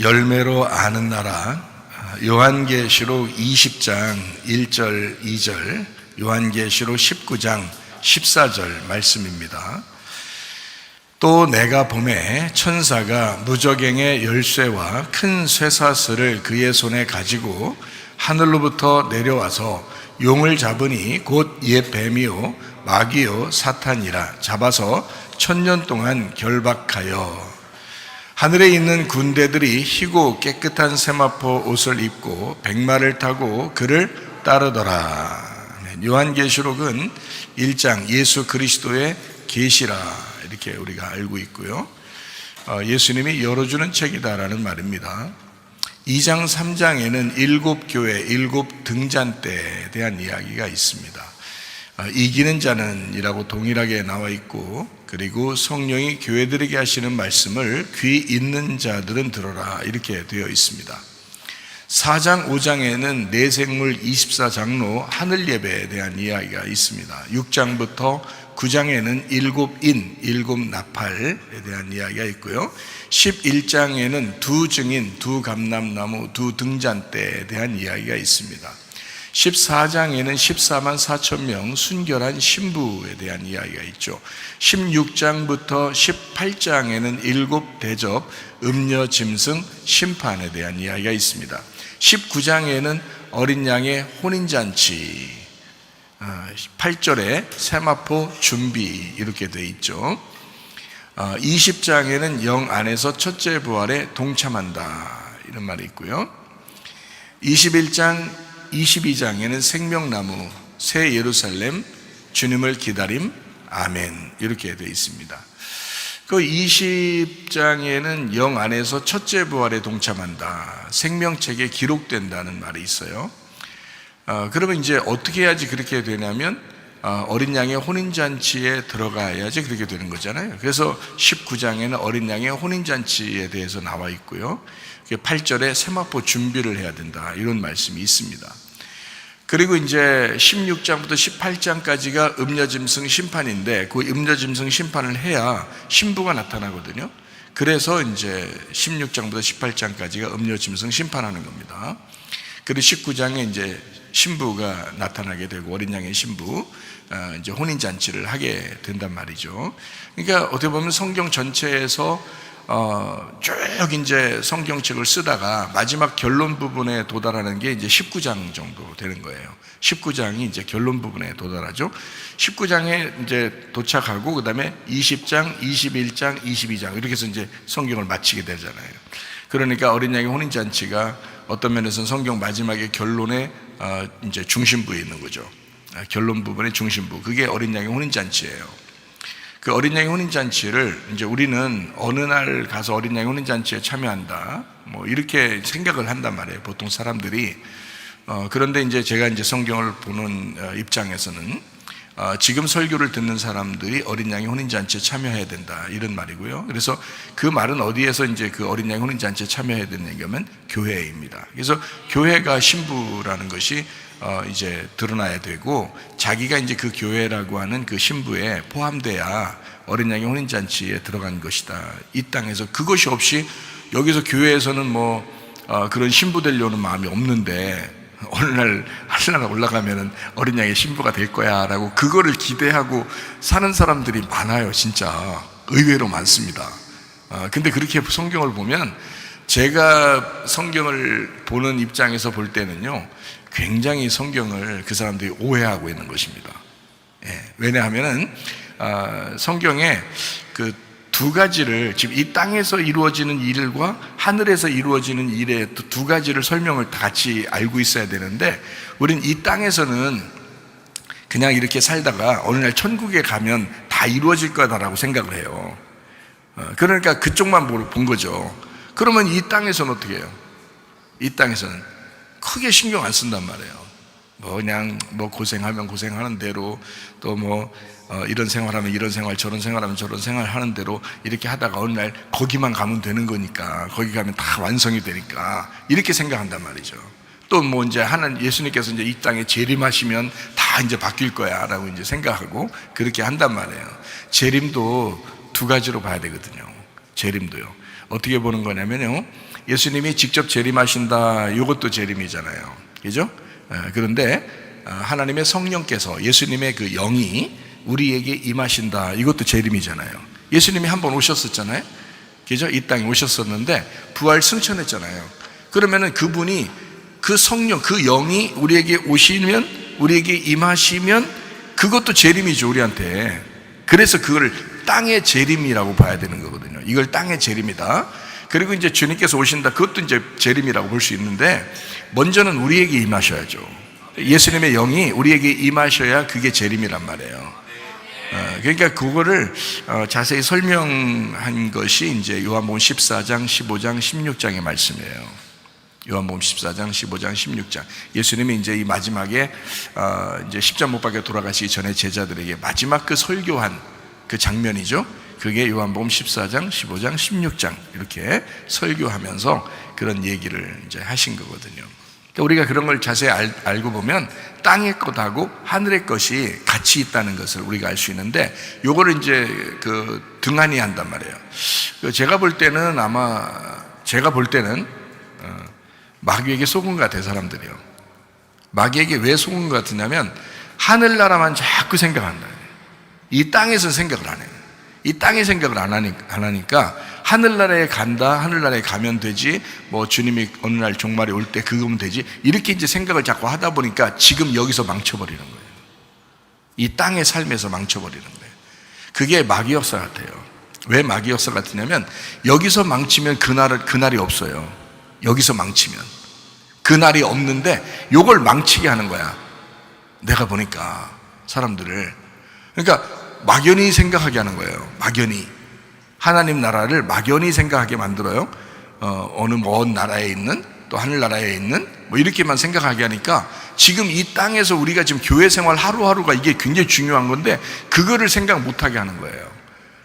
열매로 아는 나라, 요한계시록 20장 1절 2절, 요한계시록 19장 14절 말씀입니다. 또 내가 보매 천사가 무저갱의 열쇠와 큰 쇠사슬을 그의 손에 가지고 하늘로부터 내려와서 용을 잡으니 곧 옛 뱀이요 마귀요 사탄이라 잡아서 1000년 동안 결박하여 하늘에 있는 군대들이 희고 깨끗한 세마포 옷을 입고 백마를 타고 그를 따르더라. 요한계시록은 1장 예수 그리스도의 계시라 이렇게 우리가 알고 있고요. 예수님이 열어주는 책이다라는 말입니다. 2장 3장에는 7교회 7등잔대에 대한 이야기가 있습니다. 이기는 자는 이라고 동일하게 나와 있고, 그리고 성령이 교회들에게 하시는 말씀을 귀 있는 자들은 들어라 이렇게 되어 있습니다. 4장 5장에는 내생물 24장로 하늘 예배에 대한 이야기가 있습니다. 6장부터 9장에는 7인 7나팔에 대한 이야기가 있고요. 11장에는 2증인 2감람나무 2등잔대에 대한 이야기가 있습니다. 14장에는 14만 4천 명 순결한 신부에 대한 이야기가 있죠. 16장부터 18장에는 7대접 음녀 짐승 심판에 대한 이야기가 있습니다. 19장에는 어린 양의 혼인잔치, 8절에 세마포 준비 이렇게 되어 있죠. 20장에는 영 안에서 첫째 부활에 동참한다 이런 말이 있고요. 21장 22장에는 생명나무 새 예루살렘 주님을 기다림 아멘 이렇게 되어 있습니다. 그 20장에는 영 안에서 첫째 부활에 동참한다, 생명책에 기록된다는 말이 있어요. 그러면 이제 어떻게 해야지 그렇게 되냐면 어린 양의 혼인잔치에 들어가야지 그렇게 되는 거잖아요. 그래서 19장에는 어린 양의 혼인잔치에 대해서 나와 있고요. 8절에 세마포 준비를 해야 된다 이런 말씀이 있습니다. 그리고 이제 16장부터 18장까지가 음녀짐승 심판인데, 그 음녀짐승 심판을 해야 신부가 나타나거든요. 그래서 이제 16장부터 18장까지가 음녀짐승 심판하는 겁니다. 그리고 19장에 이제 신부가 나타나게 되고 어린 양의 신부, 이제 혼인잔치를 하게 된단 말이죠. 그러니까 어떻게 보면 성경 전체에서 쭉 이제 성경책을 쓰다가 마지막 결론 부분에 도달하는 게 이제 19장 정도 되는 거예요. 19장이 이제 결론 부분에 도달하죠. 19장에 이제 도착하고 그 다음에 20장, 21장, 22장 이렇게 해서 이제 성경을 마치게 되잖아요. 그러니까 어린 양의 혼인잔치가 어떤 면에서는 성경 마지막에 결론의 이제 중심부에 있는 거죠. 결론 부분의 중심부, 그게 어린 양의 혼인잔치예요. 그 어린 양의 혼인잔치를 이제 우리는 어느 날 가서 어린 양의 혼인잔치에 참여한다 뭐 이렇게 생각을 한단 말이에요, 보통 사람들이. 그런데 이제 제가 이제 성경을 보는 입장에서는 지금 설교를 듣는 사람들이 어린 양의 혼인잔치에 참여해야 된다 이런 말이고요. 그래서 그 말은 어디에서 이제 그 어린 양의 혼인잔치에 참여해야 되는 얘기하면 교회입니다. 그래서 교회가 신부라는 것이 이제 드러나야 되고, 자기가 이제 그 교회라고 하는 그 신부에 포함돼야 어린 양의 혼인잔치에 들어간 것이다 이 땅에서. 그것이 없이 여기서 교회에서는 뭐 그런 신부 되려는 마음이 없는데 어느 날 하늘나라 올라가면은 어린 양의 신부가 될 거야 라고 그거를 기대하고 사는 사람들이 많아요. 진짜 의외로 많습니다. 근데 그렇게 성경을 보면, 제가 성경을 보는 입장에서 볼 때는요, 굉장히 성경을 그 사람들이 오해하고 있는 것입니다. 왜냐하면은 성경에 그 두 가지를, 지금 이 땅에서 이루어지는 일과 하늘에서 이루어지는 일의 두 가지를 설명을 다 같이 알고 있어야 되는데, 우린 이 땅에서는 그냥 이렇게 살다가 어느 날 천국에 가면 다 이루어질 거다라고 생각을 해요. 그러니까 그쪽만 본 거죠. 그러면 이 땅에서는 어떻게 해요? 이 땅에서는 크게 신경 안 쓴단 말이에요. 뭐 그냥 뭐 고생하면 고생하는 대로, 또 뭐 이런 생활하면 이런 생활, 저런 생활하면 저런 생활 하는 대로 이렇게 하다가 어느 날 거기만 가면 되는 거니까, 거기 가면 다 완성이 되니까 이렇게 생각한단 말이죠. 또 뭐 이제 하나님, 예수님께서 이제 이 땅에 재림하시면 다 이제 바뀔 거야라고 이제 생각하고 그렇게 한단 말이에요. 재림도 두 가지로 봐야 되거든요. 재림도요. 어떻게 보는 거냐면요, 예수님이 직접 재림하신다, 이것도 재림이잖아요. 그죠? 그런데 하나님의 성령께서, 예수님의 그 영이 우리에게 임하신다, 이것도 재림이잖아요. 예수님이 한번 오셨었잖아요. 그죠? 이 땅에 오셨었는데 부활 승천했잖아요. 그러면은 그분이, 그 성령, 그 영이 우리에게 오시면, 우리에게 임하시면 그것도 재림이죠, 우리한테. 그래서 그걸 땅의 재림이라고 봐야 되는 거거든요. 이걸 땅의 재림이다. 그리고 이제 주님께서 오신다, 그것도 이제 재림이라고 볼 수 있는데, 먼저는 우리에게 임하셔야죠. 예수님의 영이 우리에게 임하셔야 그게 재림이란 말이에요. 그러니까 그거를 자세히 설명한 것이 이제 요한복음 14장, 15장, 16장의 말씀이에요. 요한복음 14장, 15장, 16장. 예수님이 이제 이 마지막에 이제 십자가 못 박혀 돌아가시기 전에 제자들에게 마지막 그 설교한 그 장면이죠. 그게 요한복음 14장, 15장, 16장 이렇게 설교하면서 그런 얘기를 이제 하신 거거든요. 그러니까 우리가 그런 걸 자세히 알고 보면 땅의 것하고 하늘의 것이 같이 있다는 것을 우리가 알 수 있는데, 요거를 이제 그 등한히 한단 말이에요. 제가 볼 때는 마귀에게 속은 것 같아요, 사람들이요. 마귀에게 왜 속은 것 같으냐면, 하늘나라만 자꾸 생각한다. 이 땅에서 생각을 안 해요. 이 땅의 생각을 안 하니까 하늘나라에 간다, 하늘나라에 가면 되지, 뭐 주님이 어느 날 종말이 올 때 그거면 되지, 이렇게 이제 생각을 자꾸 하다 보니까 지금 여기서 망쳐버리는 거예요. 이 땅의 삶에서 망쳐버리는 거예요. 그게 마귀 역사 같아요. 왜 마귀 역사 같으냐면, 여기서 망치면 그날이 없어요. 여기서 망치면 그날이 없는데 요걸 망치게 하는 거야. 내가 보니까 사람들을, 그러니까 막연히 생각하게 하는 거예요. 막연히 하나님 나라를 막연히 생각하게 만들어요. 어느 먼 나라에 있는, 또 하늘나라에 있는, 뭐 이렇게만 생각하게 하니까 지금 이 땅에서 우리가 지금 교회 생활 하루하루가 이게 굉장히 중요한 건데 그거를 생각 못하게 하는 거예요.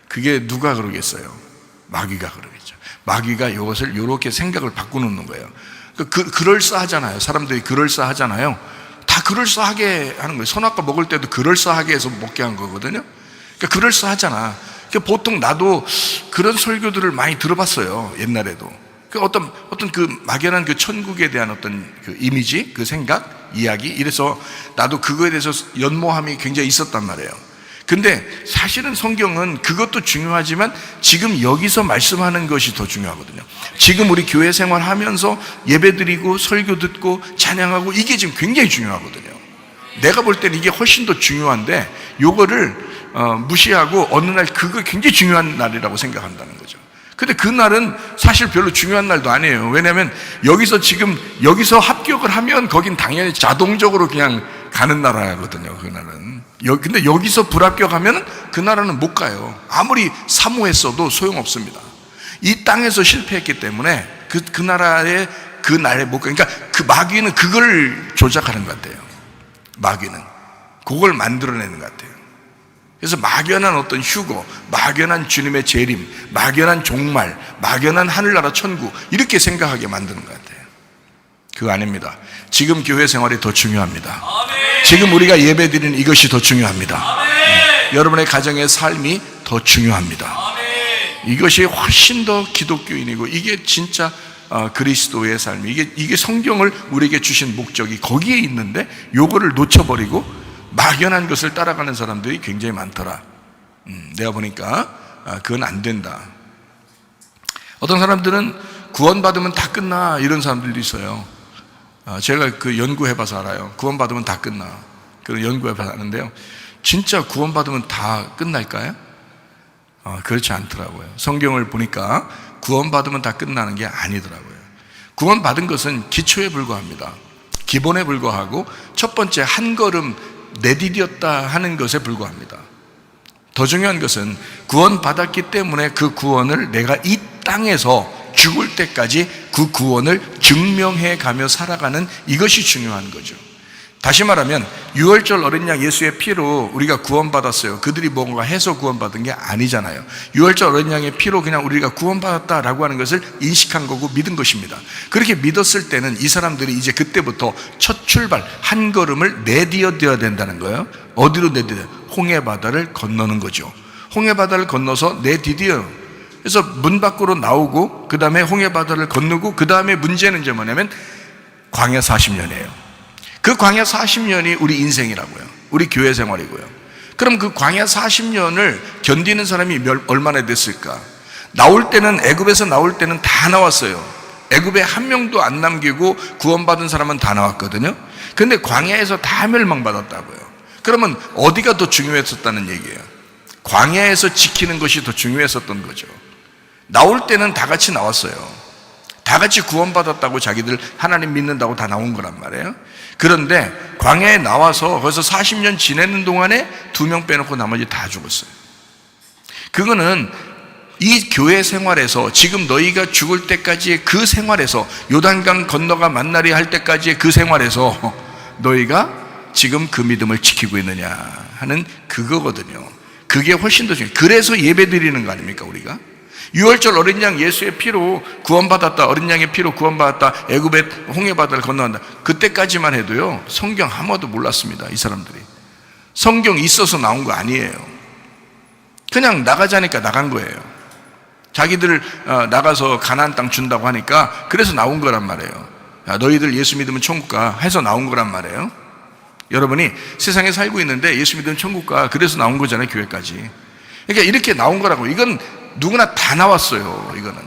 그게 누가 그러겠어요? 마귀가 그러겠죠. 마귀가 이것을 이렇게 생각을 바꿔놓는 거예요. 그럴싸하잖아요. 사람들이 그럴싸하잖아요. 다 그럴싸하게 하는 거예요. 선악과 먹을 때도 그럴싸하게 해서 먹게 한 거거든요. 그러니까 그럴싸하잖아. 그러니까 보통 나도 그런 설교들을 많이 들어봤어요, 옛날에도. 어떤 그 막연한 그 천국에 대한 어떤 그 이미지, 그 생각, 이야기, 이래서 나도 그거에 대해서 연모함이 굉장히 있었단 말이에요. 근데 사실은 성경은 그것도 중요하지만 지금 여기서 말씀하는 것이 더 중요하거든요. 지금 우리 교회 생활하면서 예배드리고 설교 듣고 찬양하고 이게 지금 굉장히 중요하거든요. 내가 볼 때는 이게 훨씬 더 중요한데 요거를 무시하고 어느 날 그거 굉장히 중요한 날이라고 생각한다는 거죠. 근데 그 날은 사실 별로 중요한 날도 아니에요. 왜냐하면 여기서 합격을 하면 거긴 당연히 자동적으로 그냥 가는 나라거든요, 그 날은. 근데 여기서 불합격하면 그 나라는 못 가요. 아무리 사모했어도 소용없습니다. 이 땅에서 실패했기 때문에 그 나라에 그 날에 못 가. 그러니까 그 마귀는 그걸 조작하는 것 같아요. 마귀는 그걸 만들어내는 것 같아요. 그래서 막연한 어떤 휴거, 막연한 주님의 재림, 막연한 종말, 막연한 하늘나라 천국, 이렇게 생각하게 만드는 것 같아요. 그거 아닙니다. 지금 교회 생활이 더 중요합니다. 지금 우리가 예배드리는 이것이 더 중요합니다. 여러분의 가정의 삶이 더 중요합니다. 이것이 훨씬 더 기독교인이고, 이게 진짜 그리스도의 삶, 이게 성경을 우리에게 주신 목적이 거기에 있는데 요거를 놓쳐버리고 막연한 것을 따라가는 사람들이 굉장히 많더라. 내가 보니까 그건 안 된다. 어떤 사람들은 구원받으면 다 끝나, 이런 사람들도 있어요. 제가 그 연구해봐서 알아요. 구원받으면 다 끝나. 그런 연구해봐서 아는데요, 진짜 구원받으면 다 끝날까요? 그렇지 않더라고요. 성경을 보니까 구원받으면 다 끝나는 게 아니더라고요. 구원받은 것은 기초에 불과합니다. 기본에 불과하고 첫 번째 한 걸음 내디뎠다 하는 것에 불과합니다. 더 중요한 것은 구원받았기 때문에 그 구원을 내가 이 땅에서 죽을 때까지 그 구원을 증명해 가며 살아가는, 이것이 중요한 거죠. 다시 말하면 유월절 어린 양 예수의 피로 우리가 구원받았어요. 그들이 뭔가 해서 구원받은 게 아니잖아요. 유월절 어린 양의 피로 그냥 우리가 구원받았다라고 하는 것을 인식한 거고 믿은 것입니다. 그렇게 믿었을 때는 이 사람들이 이제 그때부터 첫 출발 한 걸음을 내디뎌야 된다는 거예요. 어디로 내디뎌? 홍해 바다를 건너는 거죠. 홍해 바다를 건너서 내디뎌. 그래서 문 밖으로 나오고 그 다음에 홍해바다를 건너고 그 다음에 문제는 이제 뭐냐면 광야 40년이에요. 그 광야 40년이 우리 인생이라고요. 우리 교회 생활이고요. 그럼 그 광야 40년을 견디는 사람이 얼마나 됐을까? 나올 때는, 애굽에서 나올 때는 다 나왔어요. 애굽에 한 명도 안 남기고 구원받은 사람은 다 나왔거든요. 근데 광야에서 다 멸망받았다고요. 그러면 어디가 더 중요했었다는 얘기예요? 광야에서 지키는 것이 더 중요했었던 거죠. 나올 때는 다 같이 나왔어요. 다 같이 구원받았다고 자기들 하나님 믿는다고 다 나온 거란 말이에요. 그런데 광야에 나와서 거기서 40년 지내는 동안에 2명 빼놓고 나머지 다 죽었어요. 그거는 이 교회 생활에서 지금 너희가 죽을 때까지의 그 생활에서 요단강 건너가 만나리 할 때까지의 그 생활에서 너희가 지금 그 믿음을 지키고 있느냐 하는 그거거든요. 그게 훨씬 더 중요해요. 그래서 예배 드리는 거 아닙니까 우리가? 6월절 어린 양 예수의 피로 구원받았다, 어린 양의 피로 구원받았다, 애굽의 홍해바다를 건너간다. 그때까지만 해도요 성경 아무도 몰랐습니다. 이 사람들이 성경 있어서 나온 거 아니에요. 그냥 나가자니까 나간 거예요. 자기들 나가서 가나안 땅 준다고 하니까 그래서 나온 거란 말이에요. 야, 너희들 예수 믿으면 천국 가 해서 나온 거란 말이에요. 여러분이 세상에 살고 있는데 예수 믿으면 천국 가 그래서 나온 거잖아요. 교회까지. 그러니까 이렇게 나온 거라고. 이건 누구나 다 나왔어요. 이거는.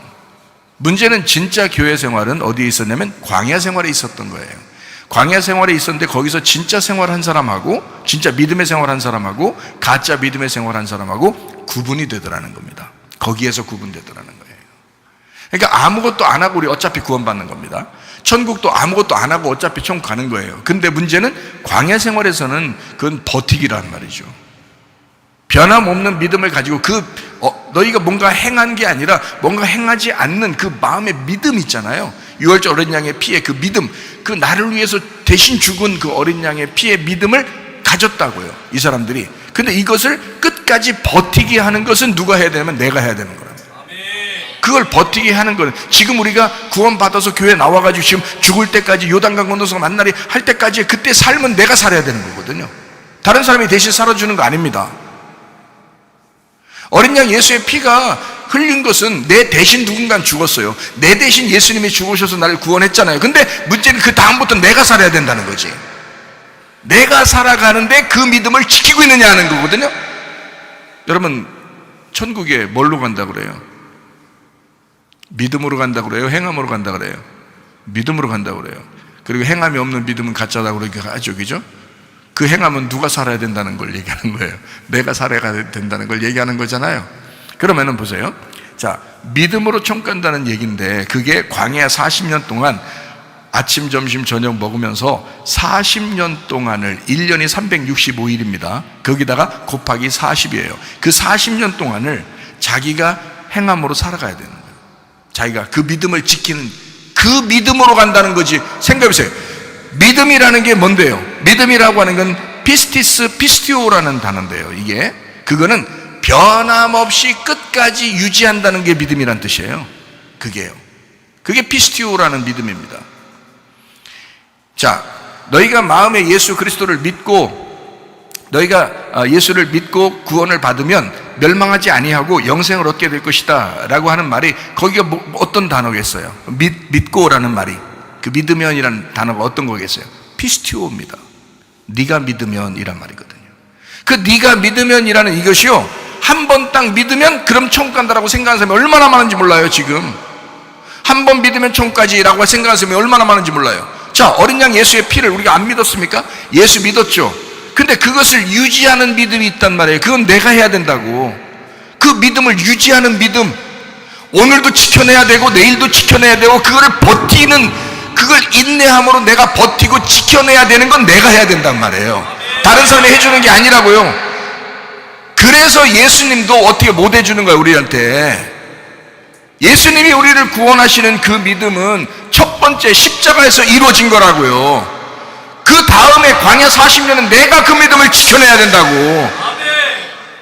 문제는 진짜 교회 생활은 어디에 있었냐면 광야 생활에 있었던 거예요. 광야 생활에 있었는데 거기서 진짜 생활한 사람하고 진짜 믿음의 생활한 사람하고 가짜 믿음의 생활한 사람하고 구분이 되더라는 겁니다. 거기에서 구분되더라는 거예요. 그러니까 아무것도 안 하고 우리 어차피 구원받는 겁니다. 천국도 아무것도 안 하고 어차피 천국 가는 거예요. 근데 문제는 광야 생활에서는 그건 버티기란 말이죠. 변함없는 믿음을 가지고 너희가 뭔가 행한 게 아니라 뭔가 행하지 않는 그 마음의 믿음 있잖아요. 6월절 어린 양의 피의 그 믿음, 그 나를 위해서 대신 죽은 그 어린 양의 피의 믿음을 가졌다고요, 이 사람들이. 근데 이것을 끝까지 버티게 하는 것은 누가 해야 되냐면 내가 해야 되는 거랍니다. 그걸 버티게 하는 거는 지금 우리가 구원받아서 교회 나와가지고 지금 죽을 때까지 요단강 건너서 만나리 할 때까지 그때 삶은 내가 살아야 되는 거거든요. 다른 사람이 대신 살아주는 거 아닙니다. 어린 양 예수의 피가 흘린 것은 내 대신 누군가 죽었어요. 내 대신 예수님이 죽으셔서 나를 구원했잖아요. 근데 문제는 그 다음부터 내가 살아야 된다는 거지. 내가 살아가는데 그 믿음을 지키고 있느냐 하는 거거든요. 여러분 천국에 뭘로 간다고 그래요? 믿음으로 간다고 그래요? 행함으로 간다고 그래요? 믿음으로 간다고 그래요. 그리고 행함이 없는 믿음은 가짜다고 그렇게 하죠, 그죠? 그 행함은 누가 살아야 된다는 걸 얘기하는 거예요. 내가 살아야 된다는 걸 얘기하는 거잖아요. 그러면은 보세요. 자, 믿음으로 천국 간다는 얘기인데 그게 광야 40년 동안 아침, 점심, 저녁 먹으면서 40년 동안을 1년이 365일입니다. 거기다가 곱하기 40이에요. 그 40년 동안을 자기가 행함으로 살아가야 되는 거예요. 자기가 그 믿음을 지키는 그 믿음으로 간다는 거지. 생각해보세요. 믿음이라는 게 뭔데요? 믿음이라고 하는 건 피스티오라는 단어인데요. 그거는 변함없이 끝까지 유지한다는 게 믿음이란 뜻이에요. 그게 피스티오라는 믿음입니다. 자, 너희가 마음에 예수 그리스도를 믿고 너희가 예수를 믿고 구원을 받으면 멸망하지 아니하고 영생을 얻게 될 것이다 라고 하는 말이 거기가 어떤 단어겠어요? 믿고라는 말이 그 믿으면이라는 단어가 어떤 거겠어요? 피스티오입니다. 네가 믿으면 이란 말이거든요. 그 네가 믿으면이라는 이것이요, 한 번 딱 믿으면 그럼 천국 간다라고 생각하는 사람이 얼마나 많은지 몰라요. 지금 한 번 믿으면 천국까지라고 생각하는 사람이 얼마나 많은지 몰라요. 자, 어린 양 예수의 피를 우리가 안 믿었습니까? 예수 믿었죠. 근데 그것을 유지하는 믿음이 있단 말이에요. 그건 내가 해야 된다고. 그 믿음을 유지하는 믿음, 오늘도 지켜내야 되고 내일도 지켜내야 되고 그거를 버티는, 그걸 인내함으로 내가 버티고 지켜내야 되는 건 내가 해야 된단 말이에요. 다른 사람이 해주는 게 아니라고요. 그래서 예수님도 어떻게 못 해주는 거예요, 우리한테. 예수님이 우리를 구원하시는 그 믿음은 첫 번째 십자가에서 이루어진 거라고요. 그 다음에 광야 40년은 내가 그 믿음을 지켜내야 된다고.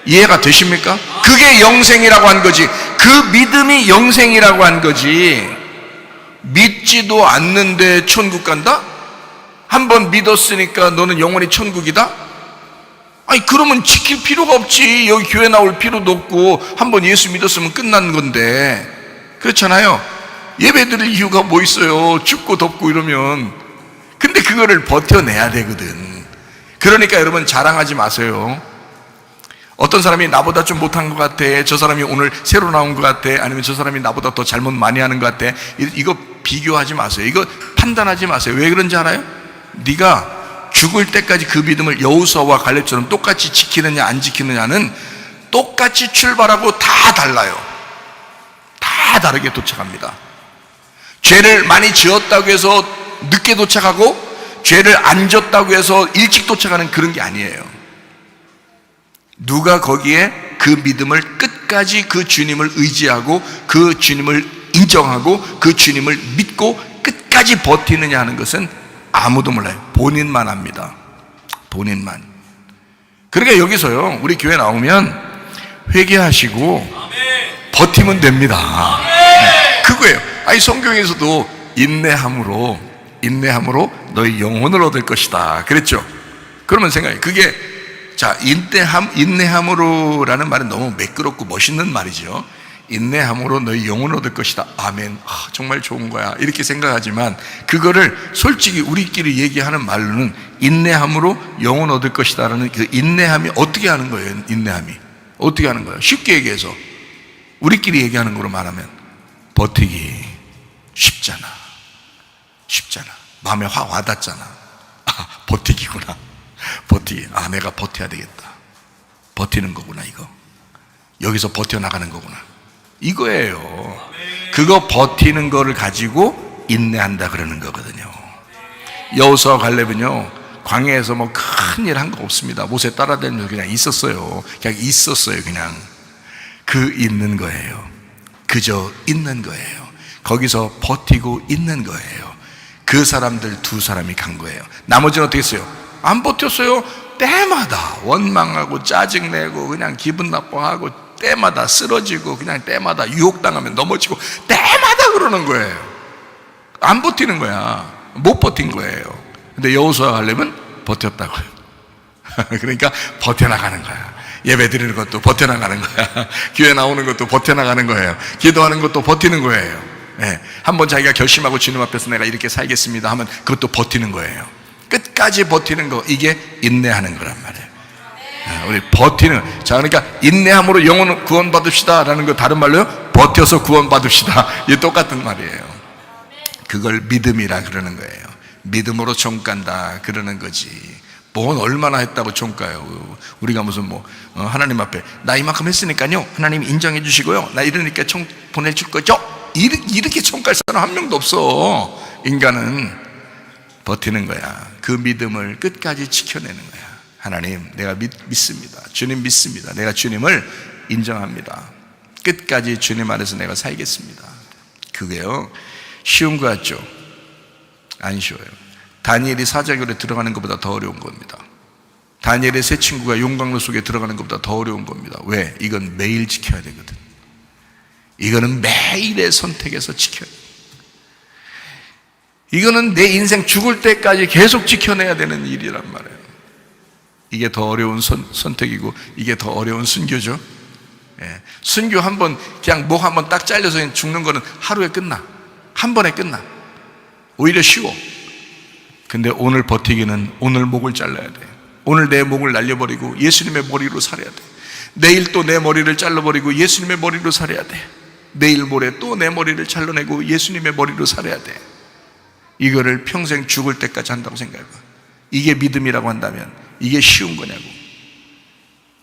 이해가 되십니까? 그게 영생이라고 한 거지. 그 믿음이 영생이라고 한 거지. 믿지도 않는데 천국 간다? 한번 믿었으니까 너는 영원히 천국이다? 아니 그러면 지킬 필요가 없지. 여기 교회 나올 필요도 없고 한번 예수 믿었으면 끝난 건데. 그렇잖아요. 예배 드릴 이유가 뭐 있어요? 춥고 덥고 이러면. 근데 그거를 버텨내야 되거든. 그러니까 여러분 자랑하지 마세요. 어떤 사람이 나보다 좀 못한 것 같아, 저 사람이 오늘 새로 나온 것 같아, 아니면 저 사람이 나보다 더 잘못 많이 하는 것 같아, 이거 비교하지 마세요. 이거 판단하지 마세요. 왜 그런지 알아요? 네가 죽을 때까지 그 믿음을 여호수아와 갈렙처럼 똑같이 지키느냐 안 지키느냐는 똑같이 출발하고 다 달라요. 다 다르게 도착합니다. 죄를 많이 지었다고 해서 늦게 도착하고 죄를 안 졌다고 해서 일찍 도착하는 그런 게 아니에요. 누가 거기에 그 믿음을 끝까지 그 주님을 의지하고 그 주님을 인정하고 그 주님을 믿고 끝까지 버티느냐 하는 것은 아무도 몰라요. 본인만 합니다. 본인만. 그러니까 여기서요, 우리 교회 나오면 회개하시고 버티면 됩니다. 그거예요. 아니 성경에서도 인내함으로 너희 영혼을 얻을 것이다 그랬죠. 그러면 생각해. 그게 자, 인내함으로라는 말은 너무 매끄럽고 멋있는 말이죠. 인내함으로 너희 영혼을 얻을 것이다. 아멘. 정말 좋은 거야. 이렇게 생각하지만 그거를 솔직히 우리끼리 얘기하는 말로는 인내함으로 영혼 얻을 것이다라는 그 인내함이 어떻게 하는 거예요? 인내함이 어떻게 하는 거예요? 쉽게 얘기해서 우리끼리 얘기하는 거로 말하면 버티기 쉽잖아. 마음에 확 와닿잖아. 버티기구나. 버티기. 내가 버텨야 되겠다. 버티는 거구나. 이거 여기서 버텨나가는 거구나. 이거예요. 그거 버티는 거를 가지고 인내한다 그러는 거거든요. 여호수아 갈렙은요 광야에서 뭐 큰일 한 거 없습니다. 모세 따라다니면서 그냥 있었어요. 그냥 그 있는 거예요. 그저 있는 거예요. 거기서 버티고 있는 거예요. 그 사람들 두 사람이 간 거예요. 나머지는 어떻게 했어요? 안 버텼어요. 때마다 원망하고 짜증내고 그냥 기분 나빠하고 때마다 쓰러지고 그냥 때마다 유혹당하면 넘어지고 때마다 그러는 거예요. 안 버티는 거야. 못 버틴 거예요. 근데 여호수아 갈렙은 버텼다고요. 그러니까 버텨나가는 거야. 예배 드리는 것도 버텨나가는 거야. 교회 나오는 것도 버텨나가는 거예요. 기도하는 것도 버티는 거예요. 한번 자기가 결심하고 주님 앞에서 내가 이렇게 살겠습니다 하면 그것도 버티는 거예요. 끝까지 버티는 거, 이게 인내하는 거란 말이에요. 우리 버티는, 자, 그러니까 인내함으로 영혼 구원받읍시다 라는 거 다른 말로요, 버텨서 구원받읍시다. 이게 똑같은 말이에요. 그걸 믿음이라 그러는 거예요. 믿음으로 종간다 그러는 거지. 뭔 얼마나 했다고 종가요. 우리가 무슨 하나님 앞에 나 이만큼 했으니까요 하나님 인정해 주시고요 나 이러니까 총 보내줄 거죠, 이렇게 총갈 사람 한 명도 없어. 인간은 버티는 거야. 그 믿음을 끝까지 지켜내는 거야. 하나님 내가 믿습니다. 주님 믿습니다. 내가 주님을 인정합니다. 끝까지 주님 안에서 내가 살겠습니다. 그게요 쉬운 거 같죠? 안 쉬워요. 다니엘이 사자굴에 들어가는 것보다 더 어려운 겁니다. 다니엘의 세 친구가 용광로 속에 들어가는 것보다 더 어려운 겁니다. 왜? 이건 매일 지켜야 되거든. 이거는 매일의 선택에서 지켜야 돼. 이거는 내 인생 죽을 때까지 계속 지켜내야 되는 일이란 말이에요. 이게 더 어려운 선택이고 이게 더 어려운 순교죠. 순교 한번 그냥 목 한번 딱 잘려서 죽는 거는 하루에 끝나. 한 번에 끝나. 오히려 쉬워. 근데 오늘 버티기는 오늘 목을 잘라야 돼. 오늘 내 목을 날려버리고 예수님의 머리로 살아야 돼. 내일 또 내 머리를 잘라버리고 예수님의 머리로 살아야 돼. 내일 모레 또 내 머리를 잘라내고 예수님의 머리로 살아야 돼. 이거를 평생 죽을 때까지 한다고 생각해봐. 이게 믿음이라고 한다면 이게 쉬운 거냐고.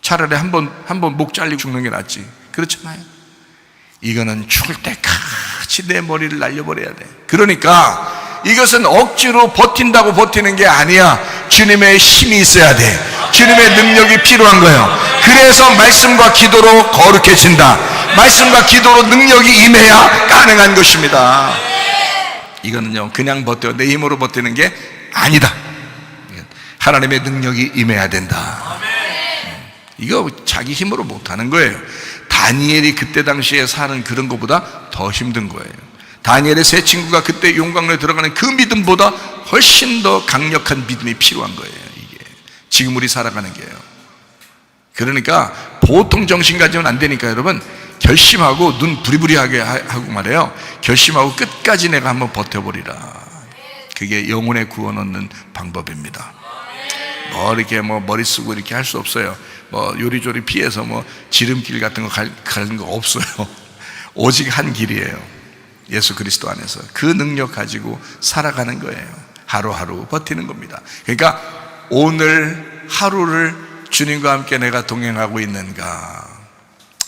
차라리 한 번 목 잘리고 죽는 게 낫지. 그렇잖아요. 이거는 죽을 때까지 내 머리를 날려버려야 돼. 그러니까 이것은 억지로 버틴다고 버티는 게 아니야. 주님의 힘이 있어야 돼. 주님의 능력이 필요한 거예요. 그래서 말씀과 기도로 거룩해진다. 말씀과 기도로 능력이 임해야 가능한 것입니다. 이거는요 그냥 버텨 내 힘으로 버티는 게 아니다. 하나님의 능력이 임해야 된다. 이거 자기 힘으로 못하는 거예요. 다니엘이 그때 당시에 사는 그런 것보다 더 힘든 거예요. 다니엘의 세 친구가 그때 용광로에 들어가는 그 믿음보다 훨씬 더 강력한 믿음이 필요한 거예요. 이게 지금 우리 살아가는 게요. 그러니까 보통 정신 가지면 안 되니까 여러분, 결심하고 눈 부리부리하게 하고 말해요. 결심하고 끝까지 내가 한번 버텨보리라. 그게 영혼의 구원 얻는 방법입니다. 이렇게 머리 쓰고 이렇게 할 수 없어요. 요리조리 피해서 지름길 같은 거 가는 거 없어요. 오직 한 길이에요. 예수 그리스도 안에서 그 능력 가지고 살아가는 거예요. 하루하루 버티는 겁니다. 그러니까 오늘 하루를 주님과 함께 내가 동행하고 있는가?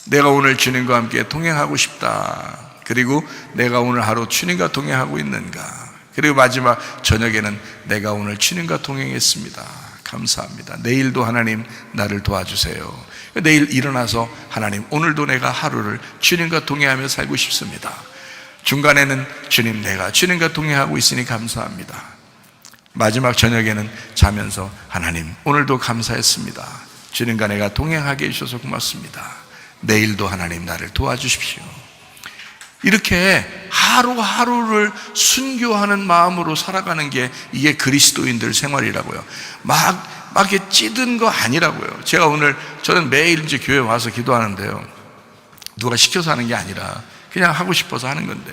내가 오늘 주님과 함께 동행하고 싶다. 그리고 내가 오늘 하루 주님과 동행하고 있는가? 그리고 마지막 저녁에는 내가 오늘 주님과 동행했습니다. 감사합니다. 내일도 하나님 나를 도와주세요. 내일 일어나서 하나님 오늘도 내가 하루를 주님과 동행하며 살고 싶습니다. 중간에는 주님, 내가 주님과 동행하고 있으니 감사합니다. 마지막 저녁에는 자면서 하나님 오늘도 감사했습니다. 주님과 내가 동행하게 해주셔서 고맙습니다. 내일도 하나님 나를 도와주십시오. 이렇게 하루하루를 순교하는 마음으로 살아가는 게 이게 그리스도인들 생활이라고요. 막 이렇게 찌든 거 아니라고요. 제가 오늘, 저는 매일 이제 교회 와서 기도하는데요, 누가 시켜서 하는 게 아니라 그냥 하고 싶어서 하는 건데,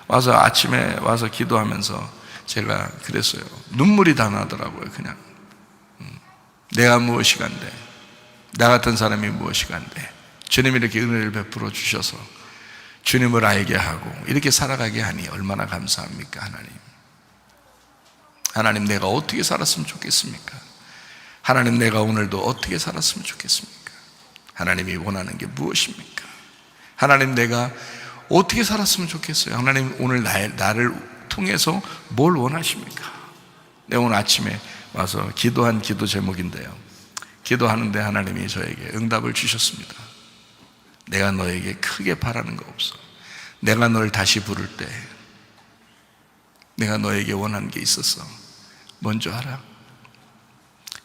와서 아침에 와서 기도하면서 제가 그랬어요. 눈물이 다 나더라고요. 그냥 내가 무엇이 간데, 나 같은 사람이 무엇이 간데, 주님이 이렇게 은혜를 베풀어 주셔서 주님을 알게 하고 이렇게 살아가게 하니 얼마나 감사합니까? 하나님 내가 어떻게 살았으면 좋겠습니까? 하나님 내가 오늘도 어떻게 살았으면 좋겠습니까? 하나님이 원하는 게 무엇입니까? 하나님 내가 어떻게 살았으면 좋겠어요? 하나님 오늘 나를 통해서 뭘 원하십니까? 내가 오늘 아침에 와서 기도한 기도 제목인데요, 기도하는데 하나님이 저에게 응답을 주셨습니다. 내가 너에게 크게 바라는 거 없어. 내가 널 다시 부를 때 내가 너에게 원하는 게 있었어. 뭔지 알아?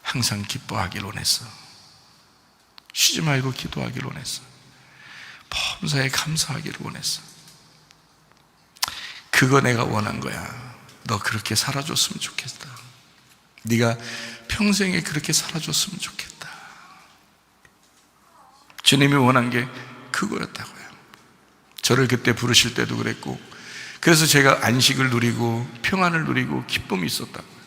항상 기뻐하길 원했어. 쉬지 말고 기도하길 원했어. 범사에 감사하기를 원했어. 그거 내가 원한 거야. 너 그렇게 살아줬으면 좋겠다. 네가 평생에 그렇게 살아줬으면 좋겠다. 주님이 원한 게 그거였다고요. 저를 그때 부르실 때도 그랬고, 그래서 제가 안식을 누리고 평안을 누리고 기쁨이 있었다고요.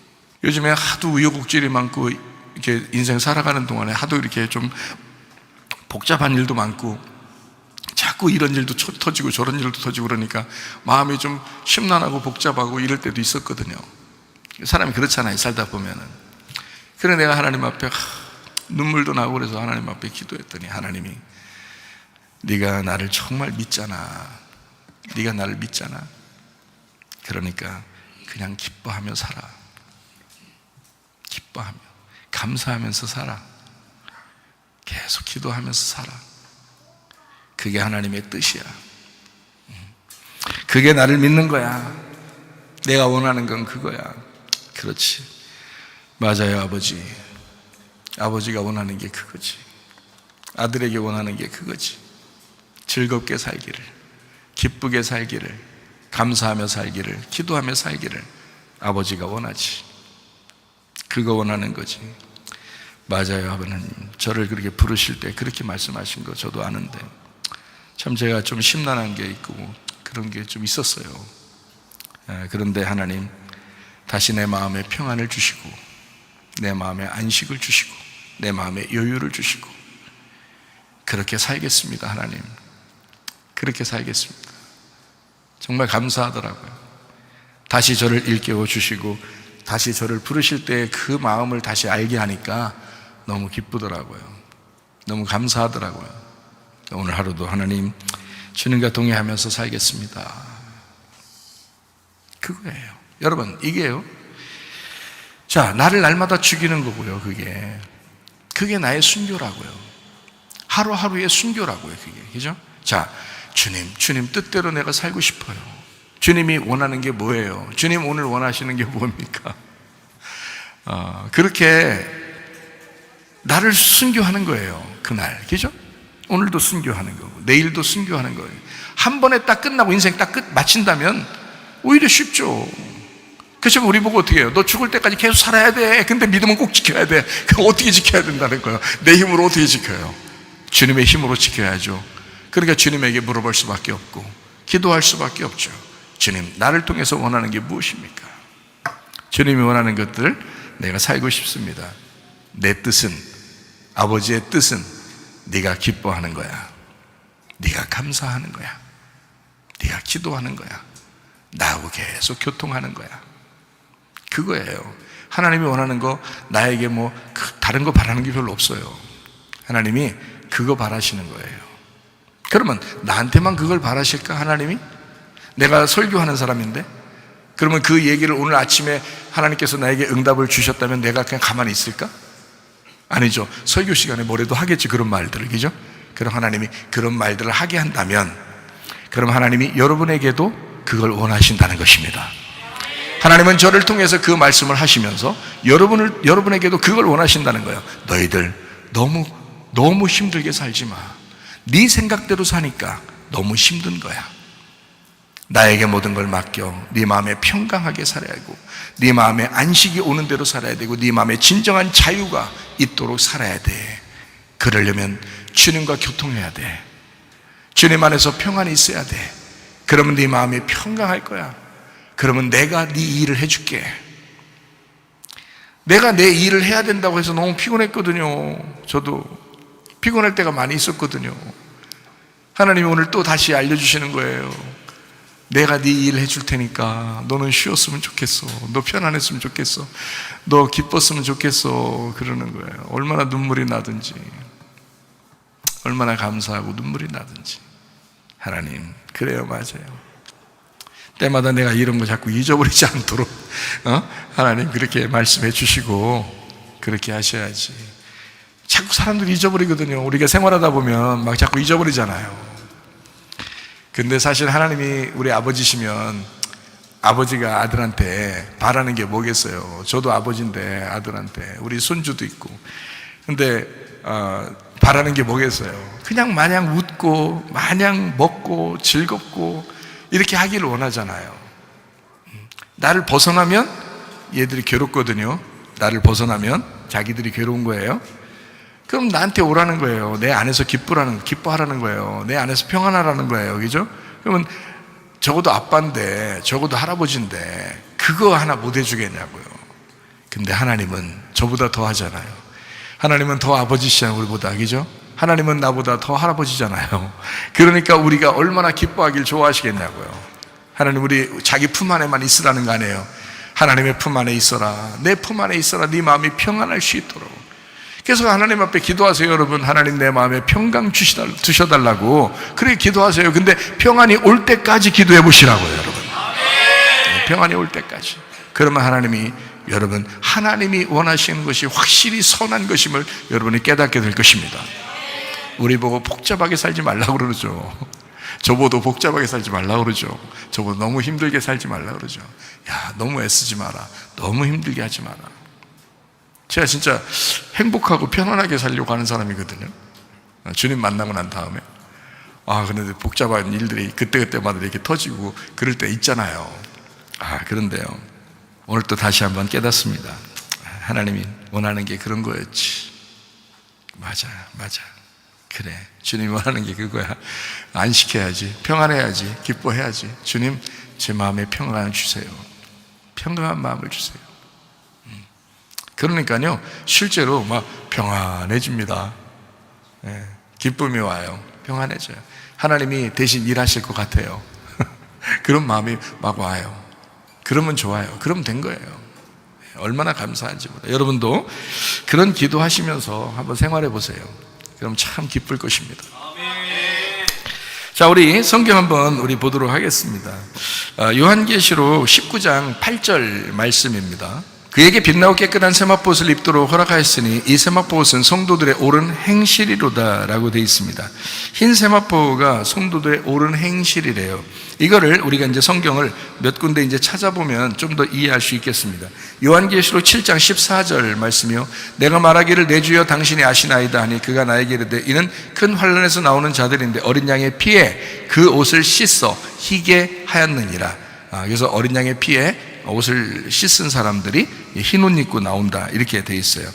요즘에 하도 우여곡절이 많고 이렇게 인생 살아가는 동안에 하도 이렇게 좀 복잡한 일도 많고 자꾸 이런 일도 터지고 저런 일도 터지고 그러니까 마음이 좀 심란하고 복잡하고 이럴 때도 있었거든요. 사람이 그렇잖아요, 살다 보면은. 그래 내가 하나님 앞에 눈물도 나고 그래서 하나님 앞에 기도했더니 하나님이 네가 나를 정말 믿잖아. 네가 나를 믿잖아. 그러니까 그냥 기뻐하며 살아. 기뻐하며 감사하면서 살아. 계속 기도하면서 살아. 그게 하나님의 뜻이야. 그게 나를 믿는 거야. 내가 원하는 건 그거야. 그렇지. 맞아요, 아버지. 아버지가 원하는 게 그거지. 아들에게 원하는 게 그거지. 즐겁게 살기를, 기쁘게 살기를, 감사하며 살기를, 기도하며 살기를 아버지가 원하지. 그거 원하는 거지. 맞아요, 아버님. 저를 그렇게 부르실 때 그렇게 말씀하신 거 저도 아는데 참 제가 좀 심란한 게 있고 그런 게 좀 있었어요. 그런데 하나님 다시 내 마음에 평안을 주시고 내 마음에 안식을 주시고 내 마음에 여유를 주시고 그렇게 살겠습니다. 하나님 그렇게 살겠습니다. 정말 감사하더라고요. 다시 저를 일깨워 주시고 다시 저를 부르실 때 그 마음을 다시 알게 하니까 너무 기쁘더라고요. 너무 감사하더라고요. 오늘 하루도 하나님 주님과 동행하면서 살겠습니다. 그거예요. 여러분, 이게요. 자, 나를 날마다 죽이는 거고요. 그게 나의 순교라고요. 하루하루의 순교라고요. 그게, 그죠? 자, 주님 뜻대로 내가 살고 싶어요. 주님이 원하는 게 뭐예요? 주님 오늘 원하시는 게 뭡니까? 그렇게 나를 순교하는 거예요. 그날, 그죠? 오늘도 순교하는 거고 내일도 순교하는 거예요. 한 번에 딱 끝나고 인생 딱 마친다면 오히려 쉽죠. 그래서 우리 보고 어떻게 해요? 너 죽을 때까지 계속 살아야 돼. 근데 믿음은 꼭 지켜야 돼. 그럼 어떻게 지켜야 된다는 거예요? 내 힘으로 어떻게 지켜요? 주님의 힘으로 지켜야죠. 그러니까 주님에게 물어볼 수밖에 없고 기도할 수밖에 없죠. 주님, 나를 통해서 원하는 게 무엇입니까? 주님이 원하는 것들 내가 살고 싶습니다. 내 뜻은, 아버지의 뜻은 네가 기뻐하는 거야. 네가 감사하는 거야. 네가 기도하는 거야. 나하고 계속 교통하는 거야. 그거예요. 하나님이 원하는 거, 나에게 다른 거 바라는 게 별로 없어요. 하나님이 그거 바라시는 거예요. 그러면 나한테만 그걸 바라실까, 하나님이? 내가 설교하는 사람인데? 그러면 그 얘기를 오늘 아침에 하나님께서 나에게 응답을 주셨다면 내가 그냥 가만히 있을까? 아니죠. 설교 시간에 뭐래도 하겠지, 그런 말들을. 그죠? 그럼 하나님이 그런 말들을 하게 한다면, 그럼 하나님이 여러분에게도 그걸 원하신다는 것입니다. 하나님은 저를 통해서 그 말씀을 하시면서 여러분에게도 그걸 원하신다는 거예요. 너희들 너무 힘들게 살지 마. 네 생각대로 사니까 너무 힘든 거야. 나에게 모든 걸 맡겨. 네 마음에 평강하게 살아야 하고, 네 마음에 안식이 오는 대로 살아야 되고, 네 마음에 진정한 자유가 있도록 살아야 돼. 그러려면 주님과 교통해야 돼. 주님 안에서 평안이 있어야 돼. 그러면 네 마음이 평강할 거야. 그러면 내가 네 일을 해줄게. 내가 내 일을 해야 된다고 해서 너무 피곤했거든요. 저도 피곤할 때가 많이 있었거든요. 하나님이 오늘 또 다시 알려주시는 거예요. 내가 네 일을 해줄 테니까 너는 쉬었으면 좋겠어. 너 편안했으면 좋겠어. 너 기뻤으면 좋겠어. 그러는 거예요. 얼마나 눈물이 나든지, 얼마나 감사하고 눈물이 나든지. 하나님, 그래요, 맞아요. 때마다 내가 이런 거 자꾸 잊어버리지 않도록 하나님 그렇게 말씀해 주시고 그렇게 하셔야지. 자꾸 사람들이 잊어버리거든요. 우리가 생활하다 보면 막 자꾸 잊어버리잖아요. 근데 사실 하나님이 우리 아버지시면 아버지가 아들한테 바라는 게 뭐겠어요? 저도 아버지인데 아들한테, 우리 손주도 있고, 근데 바라는 게 뭐겠어요? 그냥 마냥 웃고 마냥 먹고 즐겁고 이렇게 하기를 원하잖아요. 나를 벗어나면 얘들이 괴롭거든요. 나를 벗어나면 자기들이 괴로운 거예요. 그럼 나한테 오라는 거예요. 내 안에서 기뻐하라는 거예요. 내 안에서 평안하라는 거예요. 그죠? 그러면 적어도 아빠인데, 적어도 할아버지인데 그거 하나 못 해주겠냐고요. 근데 하나님은 저보다 더 하잖아요. 하나님은 더 아버지시잖아요, 우리보다. 그죠? 하나님은 나보다 더 할아버지잖아요. 그러니까 우리가 얼마나 기뻐하길 좋아하시겠냐고요. 하나님, 우리 자기 품 안에만 있으라는 거 아니에요. 하나님의 품 안에 있어라. 내 품 안에 있어라. 네 마음이 평안할 수 있도록. 그래서 하나님 앞에 기도하세요, 여러분. 하나님, 내 마음에 평강 주셔달라고. 그렇게 기도하세요. 근데 평안이 올 때까지 기도해 보시라고요, 여러분. 평안이 올 때까지. 그러면 하나님이, 여러분, 하나님이 원하시는 것이 확실히 선한 것임을 여러분이 깨닫게 될 것입니다. 우리 보고 복잡하게 살지 말라고 그러죠. 저보도 복잡하게 살지 말라고 그러죠. 저보도 너무 힘들게 살지 말라고 그러죠. 야, 너무 애쓰지 마라. 너무 힘들게 하지 마라. 제가 진짜 행복하고 편안하게 살려고 하는 사람이거든요. 주님 만나고 난 다음에. 그런데 복잡한 일들이 그때그때마다 이렇게 터지고 그럴 때 있잖아요. 그런데요, 오늘 또 다시 한번 깨닫습니다. 하나님이 원하는 게 그런 거였지. 맞아. 그래, 주님이 원하는 게 그거야. 안식해야지, 평안해야지, 기뻐해야지. 주님, 제 마음에 평안을 주세요. 평강한 마음을 주세요. 그러니까요, 실제로 막 평안해집니다. 기쁨이 와요. 평안해져요. 하나님이 대신 일하실 것 같아요. 그런 마음이 막 와요. 그러면 좋아요. 그러면 된 거예요. 얼마나 감사한지 몰라요. 여러분도 그런 기도하시면서 한번 생활해 보세요. 그럼 참 기쁠 것입니다. 자, 우리 성경 한번 우리 보도록 하겠습니다. 요한계시록 19장 8절 말씀입니다. 그에게 빛나고 깨끗한 세마포옷을 입도록 허락하였으니 이 세마포옷은 성도들의 옳은 행실이로다 라고 되어 있습니다. 흰 세마포가 성도들의 옳은 행실이래요. 이거를 우리가 이제 성경을 몇 군데 이제 찾아보면 좀 더 이해할 수 있겠습니다. 요한계시록 7장 14절 말씀이요. 내가 말하기를 내 주여 당신이 아시나이다 하니 그가 나에게 이르되 이는 큰 환난에서 나오는 자들인데 어린 양의 피에 그 옷을 씻어 희게 하였느니라. 그래서 어린 양의 피에 옷을 씻은 사람들이 흰 옷 입고 나온다, 이렇게 돼 있어요.